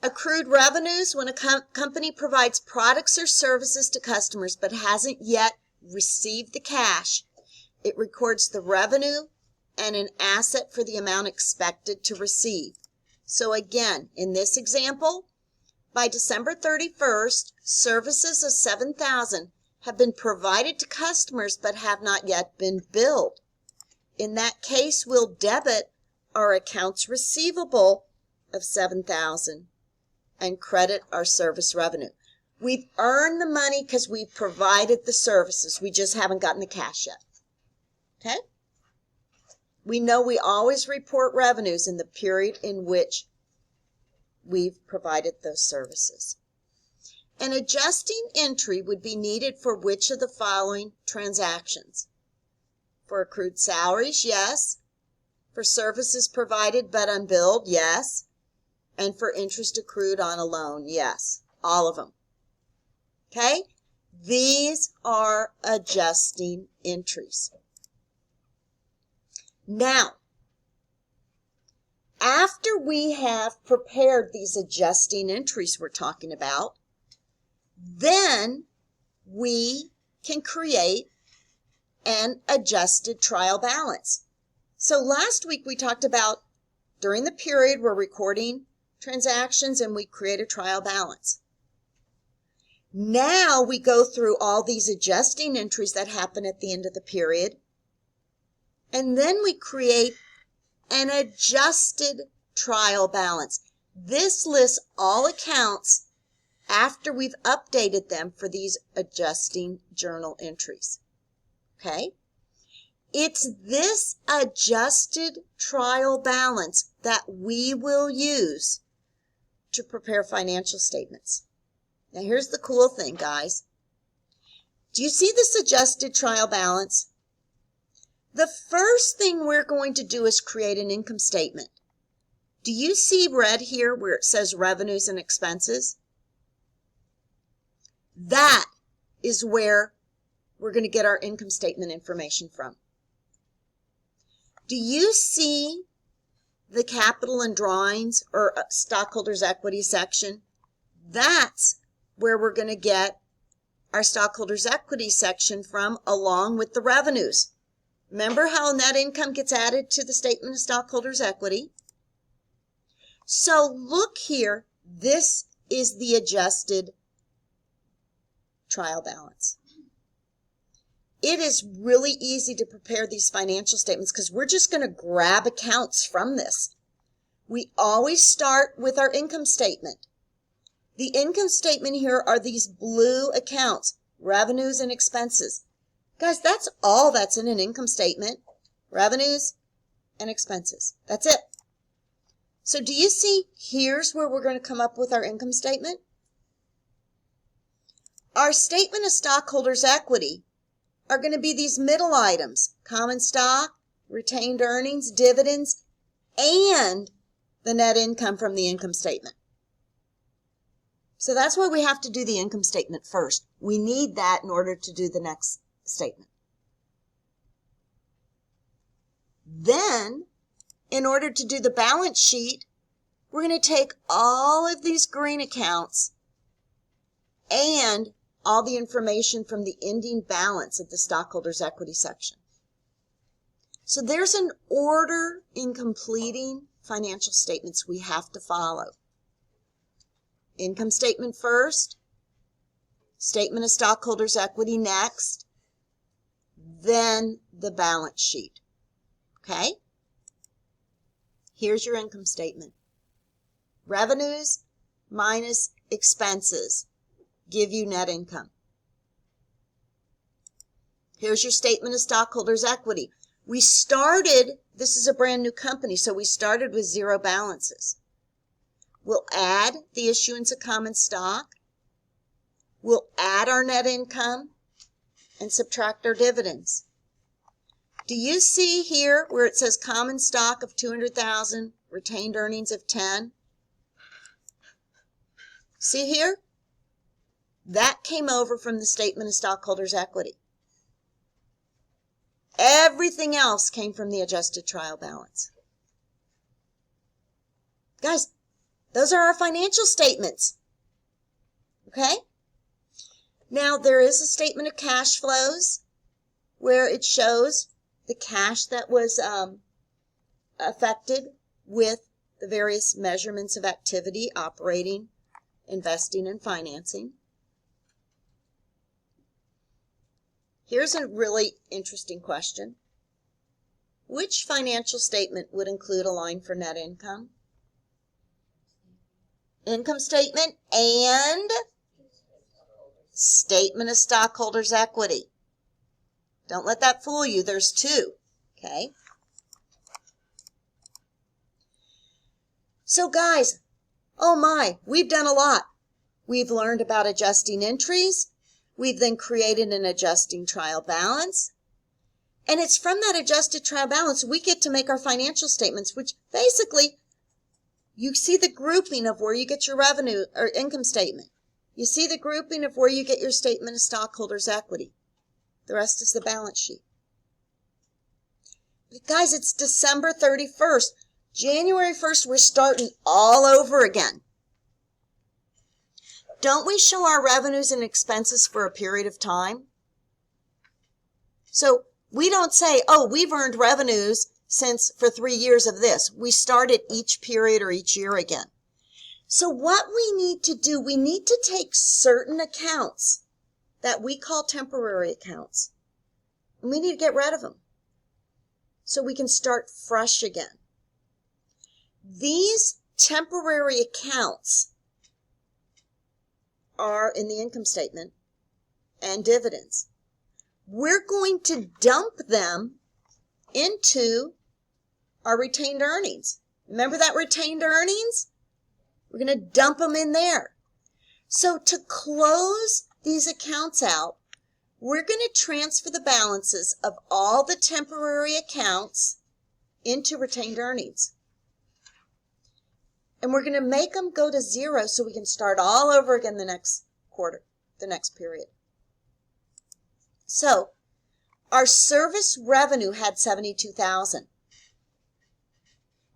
Accrued revenues, when a company provides products or services to customers but hasn't yet received the cash, it records the revenue and an asset for the amount expected to receive. So again, in this example, by December 31st, services of $7,000 have been provided to customers but have not yet been billed. In that case, we'll debit our accounts receivable of $7,000 and credit our service revenue. We've earned the money because we've provided the services. We just haven't gotten the cash yet. Okay? We know we always report revenues in the period in which we've provided those services. An adjusting entry would be needed for which of the following transactions? For accrued salaries, yes. For services provided but unbilled, yes. And for interest accrued on a loan, yes. All of them. Okay? These are adjusting entries. Now, after we have prepared these adjusting entries we're talking about, then we can create an adjusted trial balance. So last week we talked about during the period we're recording transactions and we create a trial balance. Now we go through all these adjusting entries that happen at the end of the period, and then we create an adjusted trial balance. This lists all accounts after we've updated them for these adjusting journal entries. Okay? It's this adjusted trial balance that we will use to prepare financial statements. Now here's the cool thing, guys. Do you see this adjusted trial balance? The first thing we're going to do is create an income statement. Do you see red here where it says revenues and expenses? That is where we're going to get our income statement information from. Do you see the capital and drawings or stockholders' equity section? That's where we're going to get our stockholders' equity section from, along with the revenues. Remember how net income gets added to the statement of stockholders' equity? So look here, this is the adjusted trial balance. It is really easy to prepare these financial statements because we're just going to grab accounts from this. We always start with our income statement. The income statement here are these blue accounts, revenues and expenses. Guys, that's all that's in an income statement, revenues and expenses. That's it. So do you see, here's where we're going to come up with our income statement. Our statement of stockholders' equity are going to be these middle items, common stock, retained earnings, dividends, and the net income from the income statement. So that's why we have to do the income statement first. We need that in order to do the next statement. Then, in order to do the balance sheet, we're going to take all of these green accounts and all the information from the ending balance of the stockholders' equity section. So there's an order in completing financial statements we have to follow. Income statement first, statement of stockholders' equity next, then the balance sheet. Okay? Here's your income statement. Revenues minus expenses give you net income. Here's your statement of stockholders' equity. We started, this is a brand new company, so we started with 0 balances. We'll add the issuance of common stock. We'll add our net income and subtract our dividends. Do you see here where it says common stock of 200,000, retained earnings of 10? See here? That came over from the statement of stockholders' equity. Everything else came from the adjusted trial balance. Guys, those are our financial statements. Okay? Now, there is a statement of cash flows where it shows the cash that was affected with the various measurements of activity, operating, investing, and financing. Here's a really interesting question. Which financial statement would include a line for net income? Income statement and statement of stockholders' equity. Don't let that fool you. There's 2. Okay? So guys, oh my, we've done a lot. We've learned about adjusting entries. We've then created an adjusting trial balance. And it's from that adjusted trial balance we get to make our financial statements, which basically, you see the grouping of where you get your revenue or income statement. You see the grouping of where you get your statement of stockholders' equity. The rest is the balance sheet. But guys, it's December 31st. January 1st, we're starting all over again. Don't we show our revenues and expenses for a period of time? So we don't say, oh, we've earned revenues for 3 years of this. We start at each period or each year again. So what we need to do, we need to take certain accounts that we call temporary accounts, and we need to get rid of them so we can start fresh again. These temporary accounts are in the income statement and dividends. We're going to dump them into our retained earnings. Remember that retained earnings? We're going to dump them in there. So to close these accounts out, we're going to transfer the balances of all the temporary accounts into retained earnings. And we're going to make them go to 0 so we can start all over again the next quarter, the next period. So our service revenue had $72,000.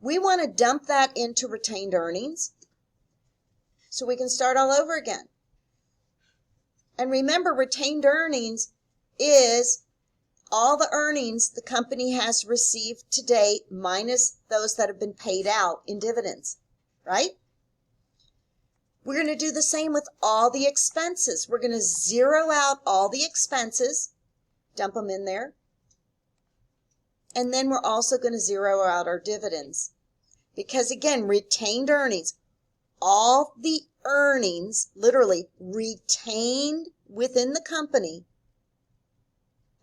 We want to dump that into retained earnings so we can start all over again. And remember, retained earnings is all the earnings the company has received to date minus those that have been paid out in dividends, right? We're going to do the same with all the expenses. We're going to zero out all the expenses, dump them in there. And then we're also going to zero out our dividends. Because again, retained earnings, all the earnings, literally retained within the company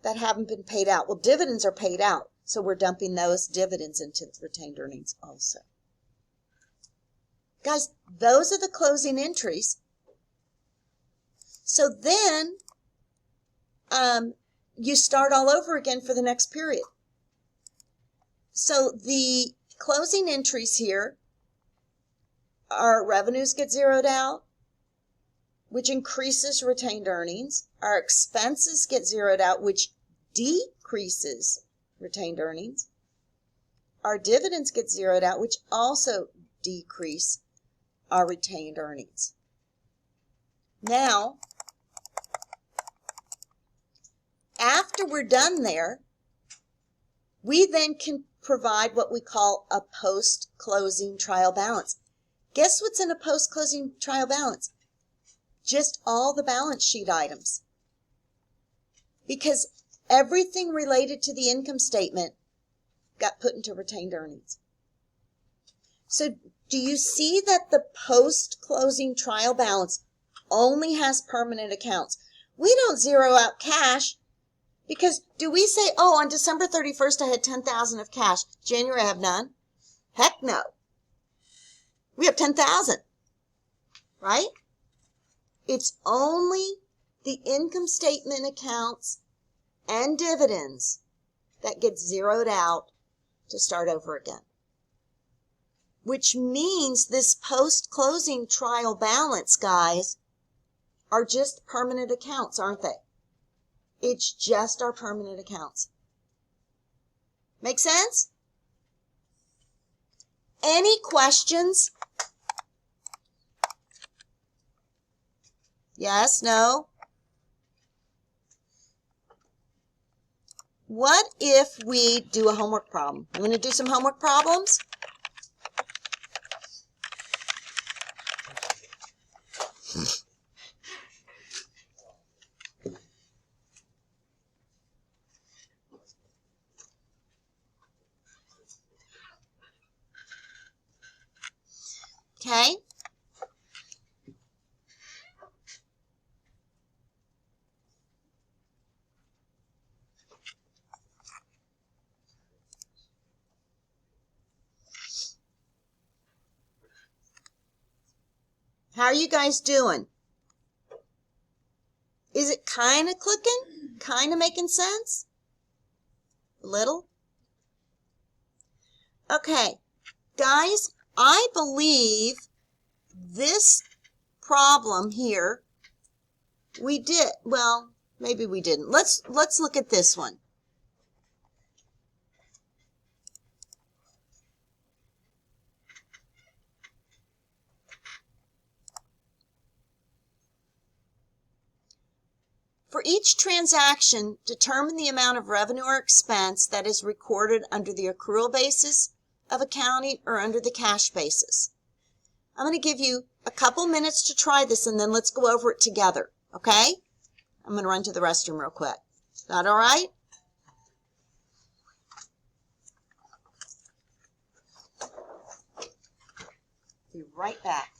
that haven't been paid out. Well, dividends are paid out, so we're dumping those dividends into retained earnings also. Guys, those are the closing entries. So then you start all over again for the next period. So the closing entries here, our revenues get zeroed out, which increases retained earnings. Our expenses get zeroed out, which decreases retained earnings. Our dividends get zeroed out, which also decrease our retained earnings. Now, after we're done there, we then can provide what we call a post-closing trial balance. Guess what's in a post-closing trial balance? Just all the balance sheet items. Because everything related to the income statement got put into retained earnings. So do you see that the post-closing trial balance only has permanent accounts? We don't zero out cash Because do we say, oh, on December 31st, I had 10,000 of cash. January, I have none? Heck no. We have 10,000, right? It's only the income statement accounts and dividends that get zeroed out to start over again. Which means this post-closing trial balance, guys, are just permanent accounts, aren't they? It's just our permanent accounts. Make sense? Any questions? Yes, no? What if we do a homework problem? You want to do some homework problems? Okay. How are you guys doing? Is it kind of clicking? Kind of making sense? A little? Okay. Guys, I believe this problem here we did. Well, maybe we didn't. Let's look at this one. For each transaction, determine the amount of revenue or expense that is recorded under the accrual basis of accounting or under the cash basis. I'm going to give you a couple minutes to try this, and then let's go over it together, okay? I'm going to run to the restroom real quick. Is that all right? Be right back.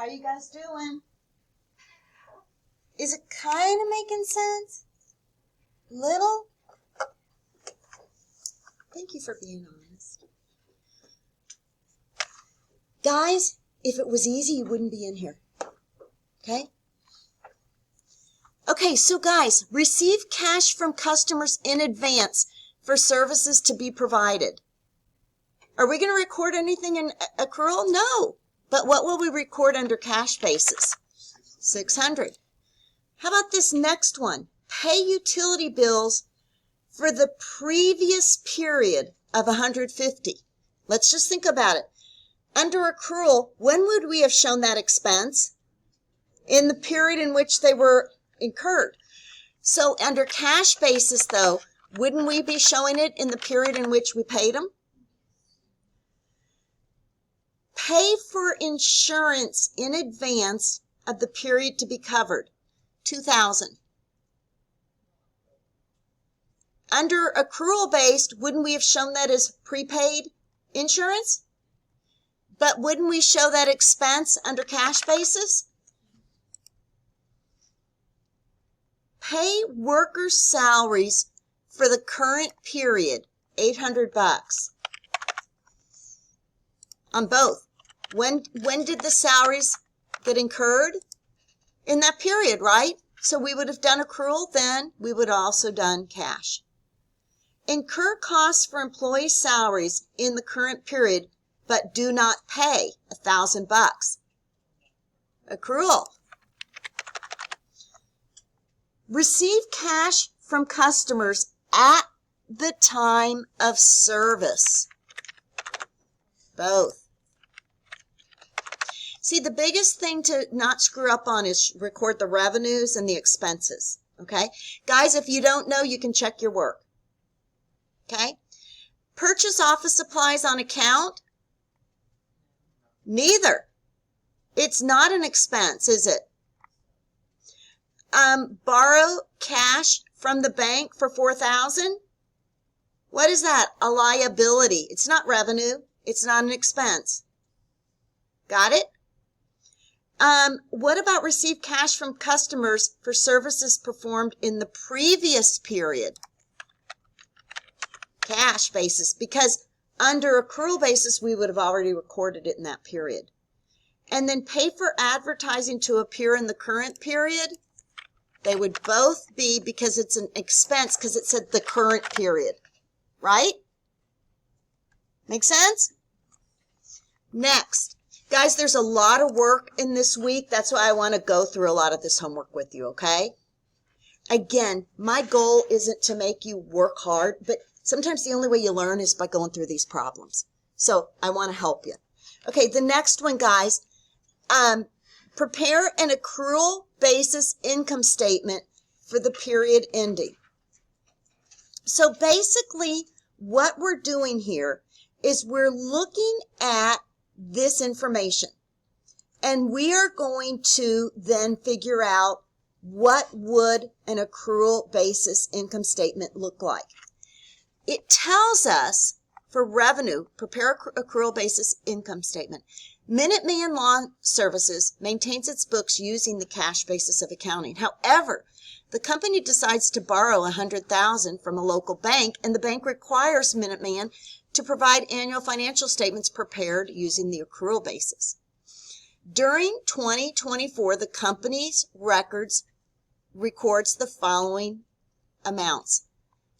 How you guys doing? Is it kind of making sense? Little? Thank you for being honest. Guys, if it was easy, you wouldn't be in here. Okay? Okay, so guys, receive cash from customers in advance for services to be provided. Are we going to record anything in accrual? No. But what will we record under cash basis? 600. How about this next one? Pay utility bills for the previous period of 150. Let's just think about it. Under accrual, when would we have shown that expense? In the period in which they were incurred. So under cash basis, though, wouldn't we be showing it in the period in which we paid them? Pay for insurance in advance of the period to be covered. 2,000. Under accrual based, wouldn't we have shown that as prepaid insurance? But wouldn't we show that expense under cash basis? Pay workers' salaries for the current period, $800. On both. When did the salaries get incurred? In that period, right? So we would have done accrual, then we would also done cash. Incur costs for employee salaries in the current period, but do not pay $1,000. Accrual. Receive cash from customers at the time of service. Both. See, the biggest thing to not screw up on is record the revenues and the expenses. Okay? Guys, if you don't know, you can check your work. Okay? Purchase office supplies on account? Neither. It's not an expense, is it? Borrow cash from the bank for $4,000? What is that? A liability. It's not revenue. It's not an expense. Got it? What about receive cash from customers for services performed in the previous period? Cash basis, because under accrual basis, we would have already recorded it in that period. And then pay for advertising to appear in the current period. They would both be, because it's an expense, because it said the current period. Right? Make sense? Next. Guys, there's a lot of work in this week. That's why I want to go through a lot of this homework with you, okay? Again, my goal isn't to make you work hard, but sometimes the only way you learn is by going through these problems. So I want to help you. Okay, the next one, guys. Prepare an accrual basis income statement for the period ending. So basically, what we're doing here is we're looking at this information, and we are going to then figure out what would an accrual basis income statement look like. It tells us for revenue, prepare accrual basis income statement. Minuteman Law Services maintains its books using the cash basis of accounting. However, the company decides to borrow $100,000 from a local bank, and the bank requires Minuteman to provide annual financial statements prepared using the accrual basis. During 2024, the company's records records the following amounts.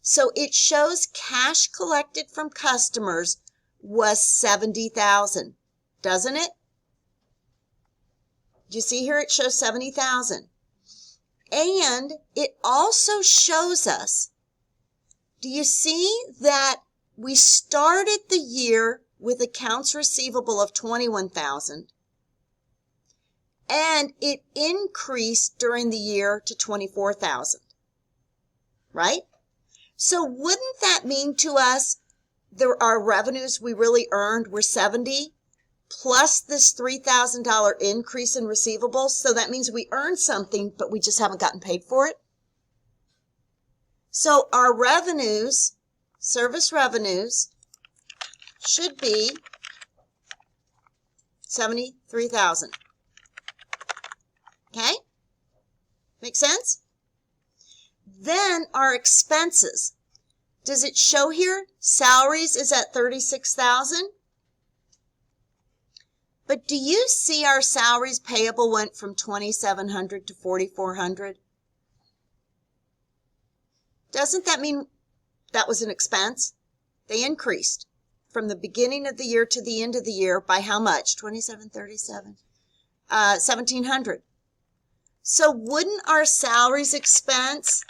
So it shows cash collected from customers was $70,000, doesn't it? Do you see here it shows $70,000? And it also shows us, do you see that we started the year with accounts receivable of $21,000, and it increased during the year to $24,000, right? So wouldn't that mean to us our revenues we really earned were $70,000 plus this $3,000 increase in receivables? So that means we earned something, but we just haven't gotten paid for it. So our revenues, service revenues, should be $73,000. Okay? Make sense? Then our expenses. Does it show here? Salaries is at $36,000. But do you see our salaries payable went from $2,700 to $4,400? Doesn't that mean that was an expense? They increased from the beginning of the year to the end of the year by how much? 2737. $1,700. So wouldn't our salaries expense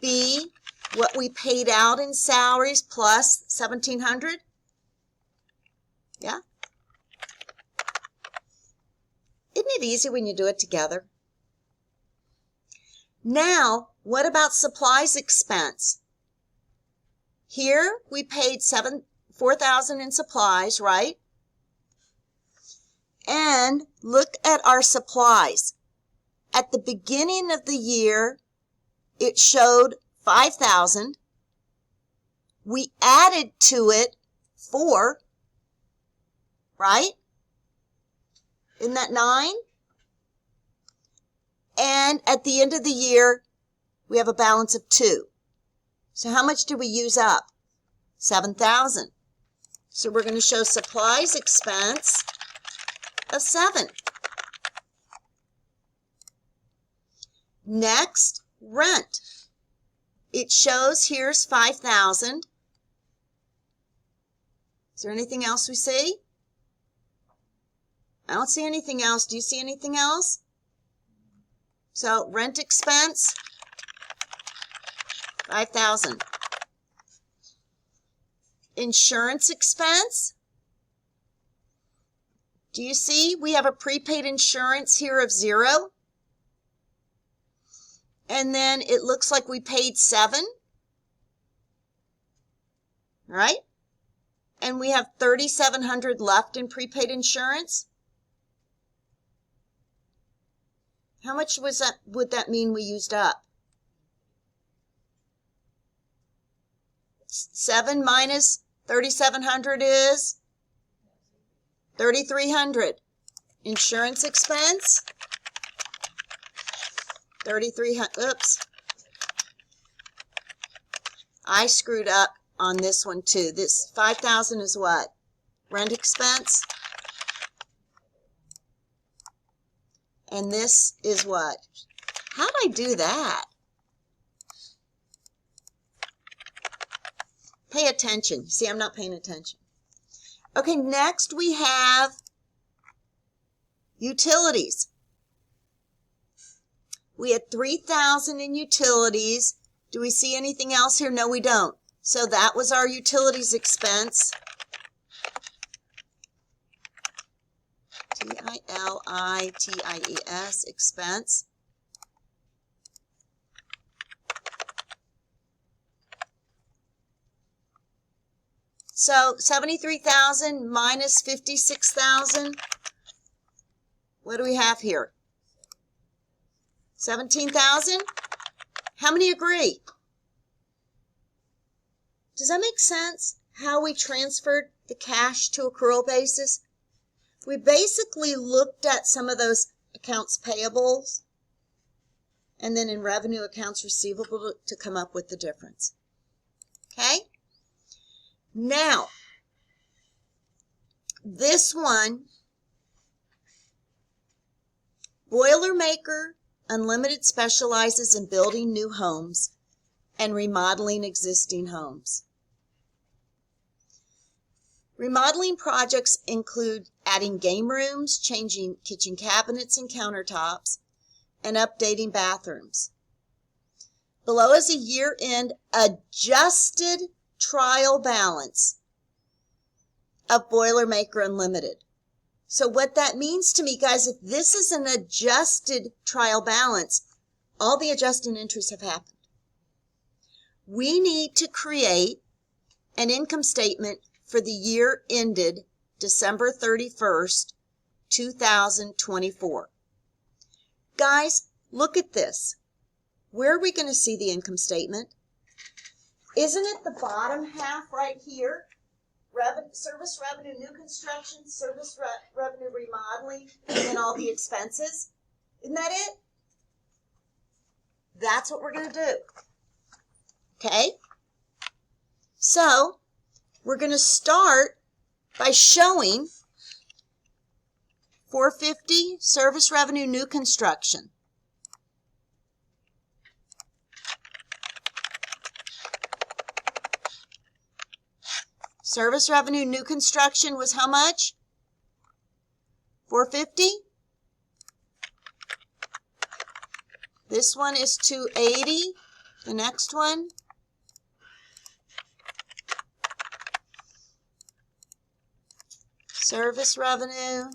be what we paid out in salaries plus $1,700? Yeah? Isn't it easy when you do it together? Now, what about supplies expense? Here we paid $4,000 in supplies, right? And look at our supplies. At the beginning of the year, it showed $5,000. We added to it $4,000, right? Isn't that 9? And at the end of the year, we have a balance of 2. So how much did we use up? $7,000. So we're going to show supplies expense of 7. Next, rent. It shows here's $5,000. Is there anything else we see? I don't see anything else. Do you see anything else? So rent expense, $5,000. Insurance expense. Do you see we have a prepaid insurance here of 0? And then it looks like we paid 7. Right? And we have $3,700 left in prepaid insurance. How much was that? Would that mean we used up? 7 minus 3,700 is 3,300. Insurance expense, 3,300. Oops. I screwed up on this one too. This 5,000 is what? Rent expense. And this is what? How did I do that? Pay attention. See, I'm not paying attention. Okay, next we have utilities. We had 3,000 in utilities. Do we see anything else here? No, we don't. So that was our utilities expense. T-I-L-I-T-I-E-S, expense. So 73,000 minus 56,000. What do we have here? 17,000? How many agree? Does that make sense? How we transferred the cash to accrual basis? We basically looked at some of those accounts payables and then in revenue accounts receivable to come up with the difference. Okay? Now, this one, Boilermaker Unlimited specializes in building new homes and remodeling existing homes. Remodeling projects include adding game rooms, changing kitchen cabinets and countertops, and updating bathrooms. Below is a year-end adjusted trial balance of Boilermaker Unlimited. So what that means to me, guys, if this is an adjusted trial balance, all the adjusting entries have happened. We need to create an income statement for the year ended December 31st, 2024. Guys, look at this. Where are we going to see the income statement? Isn't it the bottom half right here? Service revenue, new construction, service revenue, remodeling, and all the expenses. Isn't that it? That's what we're going to do. Okay? So, we're going to start by showing 450 service revenue new construction. Service revenue new construction was how much? 450. This one is 280. The next one. Service revenue.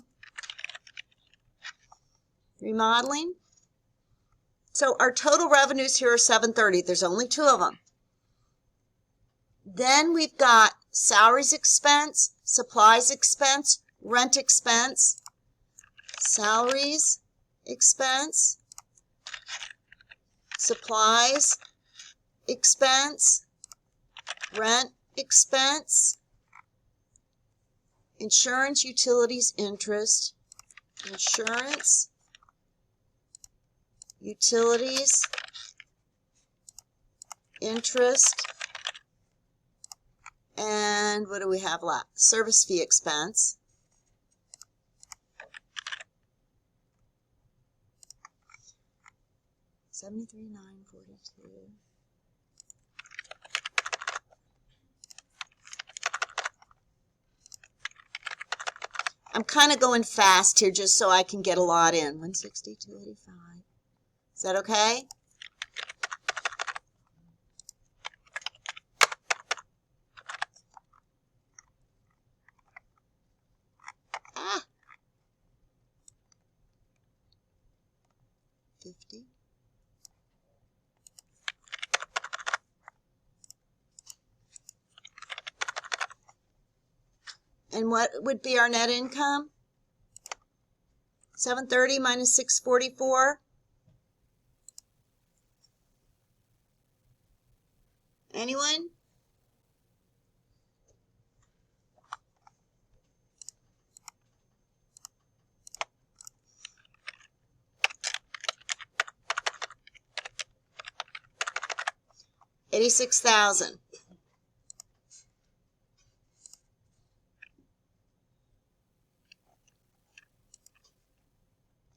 Remodeling. So our total revenues here are 730. There's only two of them. Then we've got salaries expense, supplies expense, rent expense, salaries expense, supplies expense, rent expense, insurance, utilities, interest, insurance, utilities, interest, and what do we have left? Service fee expense. $73,942. I'm kind of going fast here just so I can get a lot in. 162.85. Is that okay? Ah. 50. And what would be our net income? 730 minus 644. Anyone? $86,000.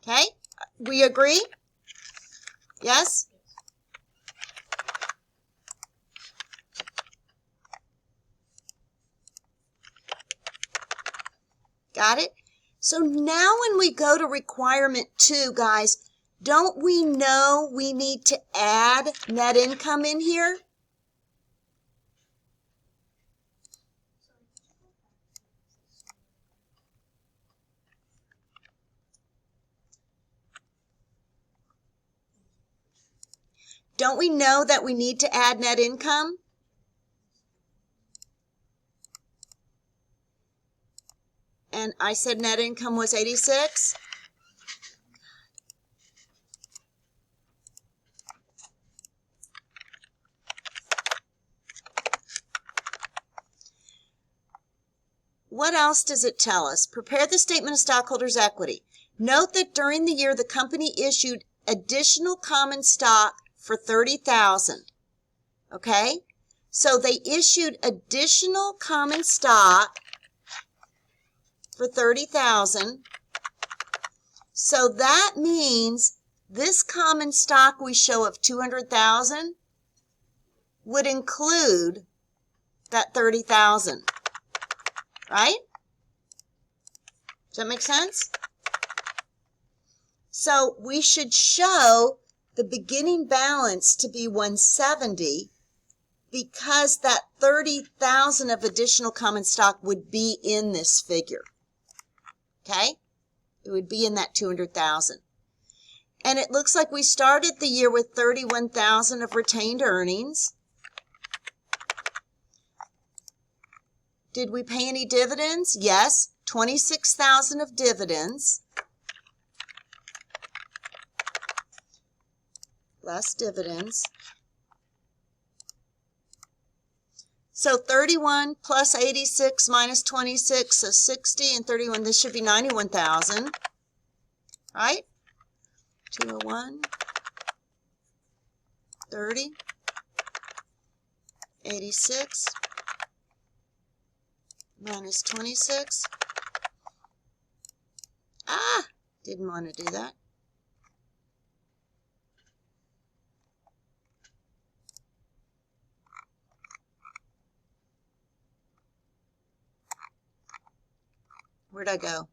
Okay, we agree? Yes? Got it? So now when we go to requirement 2, guys, don't we know we need to add net income in here? Don't we know that we need to add net income? And I said net income was 86. What else does it tell us? Prepare the statement of stockholders' equity. Note that during the year the company issued additional common stock for $30,000. Okay? So they issued additional common stock for $30,000. So that means this common stock we show of $200,000 would include that $30,000. Right? Does that make sense? So we should show the beginning balance to be 170 because that 30,000 of additional common stock would be in this figure. Okay? It would be in that 200,000. And it looks like we started the year with 31,000 of retained earnings. Did we pay any dividends? Yes, 26,000 of dividends. Less dividends. So 31 plus 86 minus 26, so 60 and 31. This should be 91,000, right? 201, 30, 86, minus 26. Ah, didn't want to do that. Where'd I go?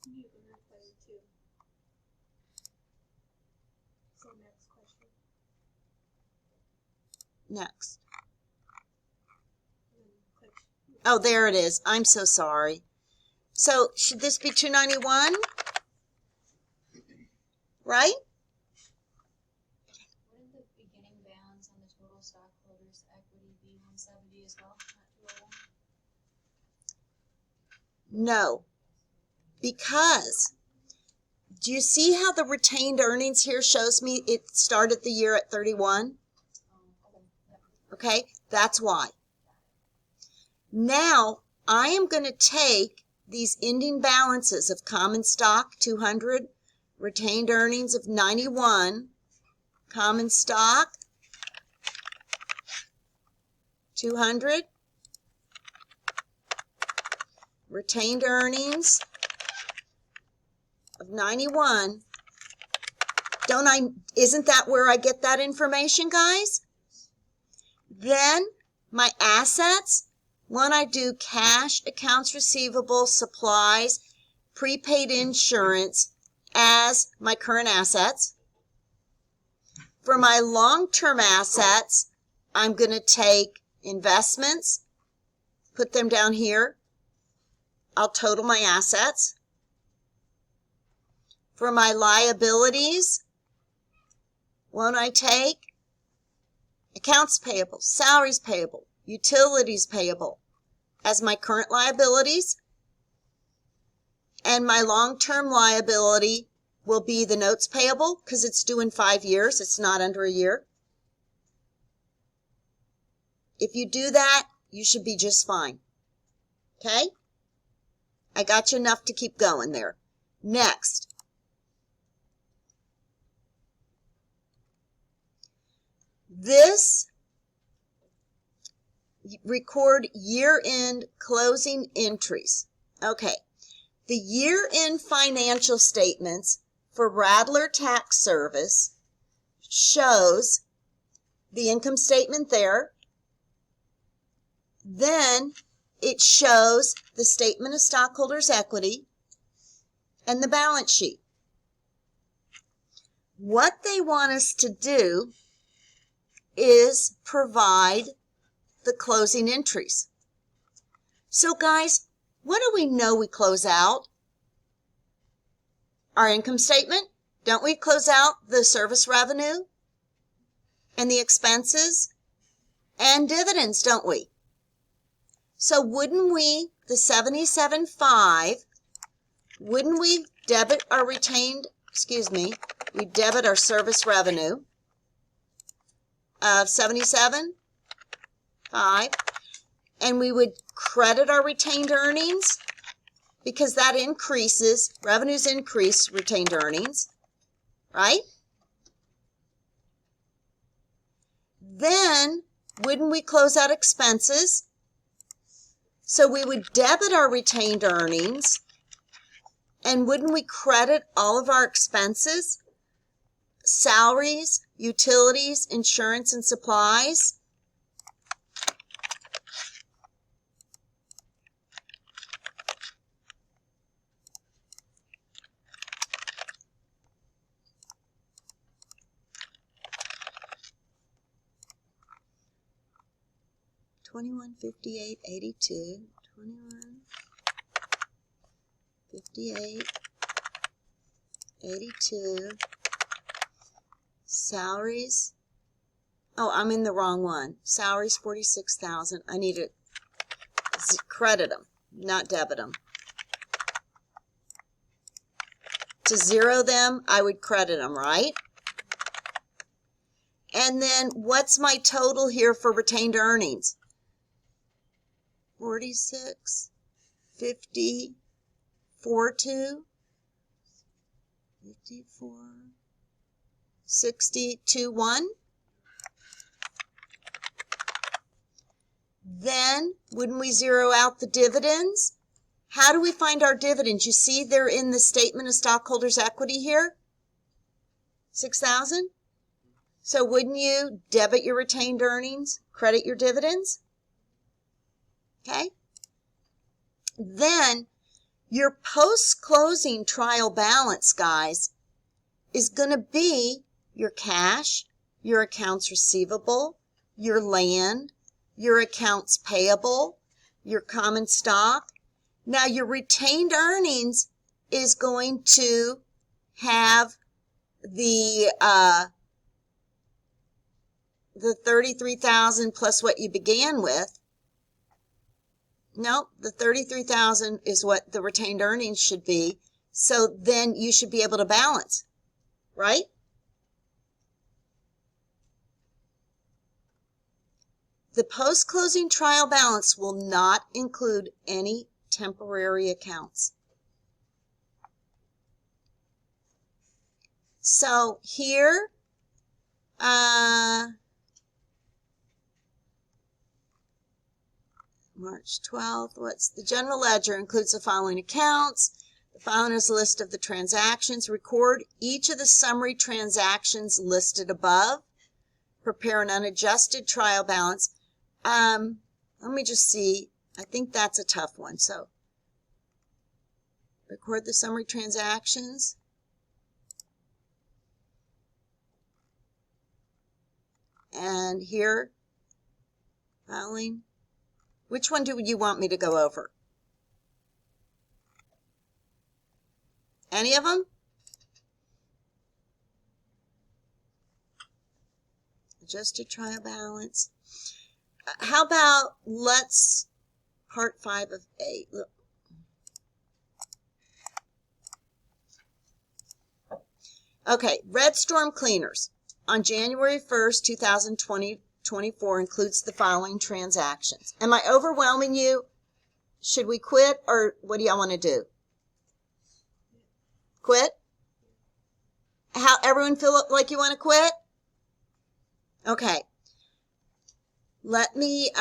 You were 22. So next question. Next. And then click. Oh, there it is. I'm so sorry. So should this be 291? Right? Wouldn't the beginning balance on the total stockholders' equity be 170 as well, not 201? No. Because, do you see how the retained earnings here shows me it started the year at 31? Okay, that's why. Now, I am going to take these ending balances of common stock, 200, retained earnings of 91, common stock, 200, retained earnings of 91. Isn't that where I get that information, guys? Then my assets, when I do cash, accounts receivable, supplies, prepaid insurance as my current assets. For my long-term assets, I'm going to take investments, put them down here. I'll total my assets. For my liabilities, won't I take accounts payable, salaries payable, utilities payable as my current liabilities? And my long-term liability will be the notes payable because it's due in 5 years. It's not under a year. If you do that, you should be just fine. Okay? I got you enough to keep going there. Next. This record year-end closing entries. Okay. The year-end financial statements for Rattler Tax Service shows the income statement there. Then it shows the statement of stockholders' equity and the balance sheet. What they want us to do is provide the closing entries. So guys, what do we know we close out? Our income statement. Don't we close out the service revenue and the expenses and dividends, don't we? So wouldn't we, the 77.5, wouldn't we debit our retained, we debit our service revenue of 77.5, and we would credit our retained earnings because that increases, revenues increase retained earnings, right? Then, wouldn't we close out expenses? So we would debit our retained earnings, and wouldn't we credit all of our expenses? Salaries, utilities, insurance, and supplies. $21,58.82. 21,58.82. Salaries. Oh, I'm in the wrong one. Salaries 46,000. I need to credit them, not debit them. To zero them, I would credit them, right? And then what's my total here for retained earnings? 46, 50, 42, 54, 6021. Then, when we zero out the dividends, how do we find our dividends? You see they're in the statement of stockholders' equity here? 6,000? So wouldn't you debit your retained earnings, credit your dividends? Okay? Then, your post-closing trial balance, guys, is going to be your cash, your accounts receivable, your land, your accounts payable, your common stock. Now, your retained earnings is going to have the 33,000 plus what you began with. No, the 33,000 is what the retained earnings should be. So then you should be able to balance, right? The post-closing trial balance will not include any temporary accounts. So here, March 12th, what's the general ledger includes the following accounts. The following is a list of the transactions. Record each of the summary transactions listed above. Prepare an unadjusted trial balance. Let me just see. I think that's a tough one. So, record the summary transactions. And here, filing. Which one do you want me to go over? Any of them? Adjusted trial balance. How about let's part 5 of 8. Look. Okay, Red Storm Cleaners on January 1st, 2024 includes the following transactions. Am I overwhelming you? Should we quit or what do y'all want to do? Quit? How everyone feel like you want to quit? Okay. Let me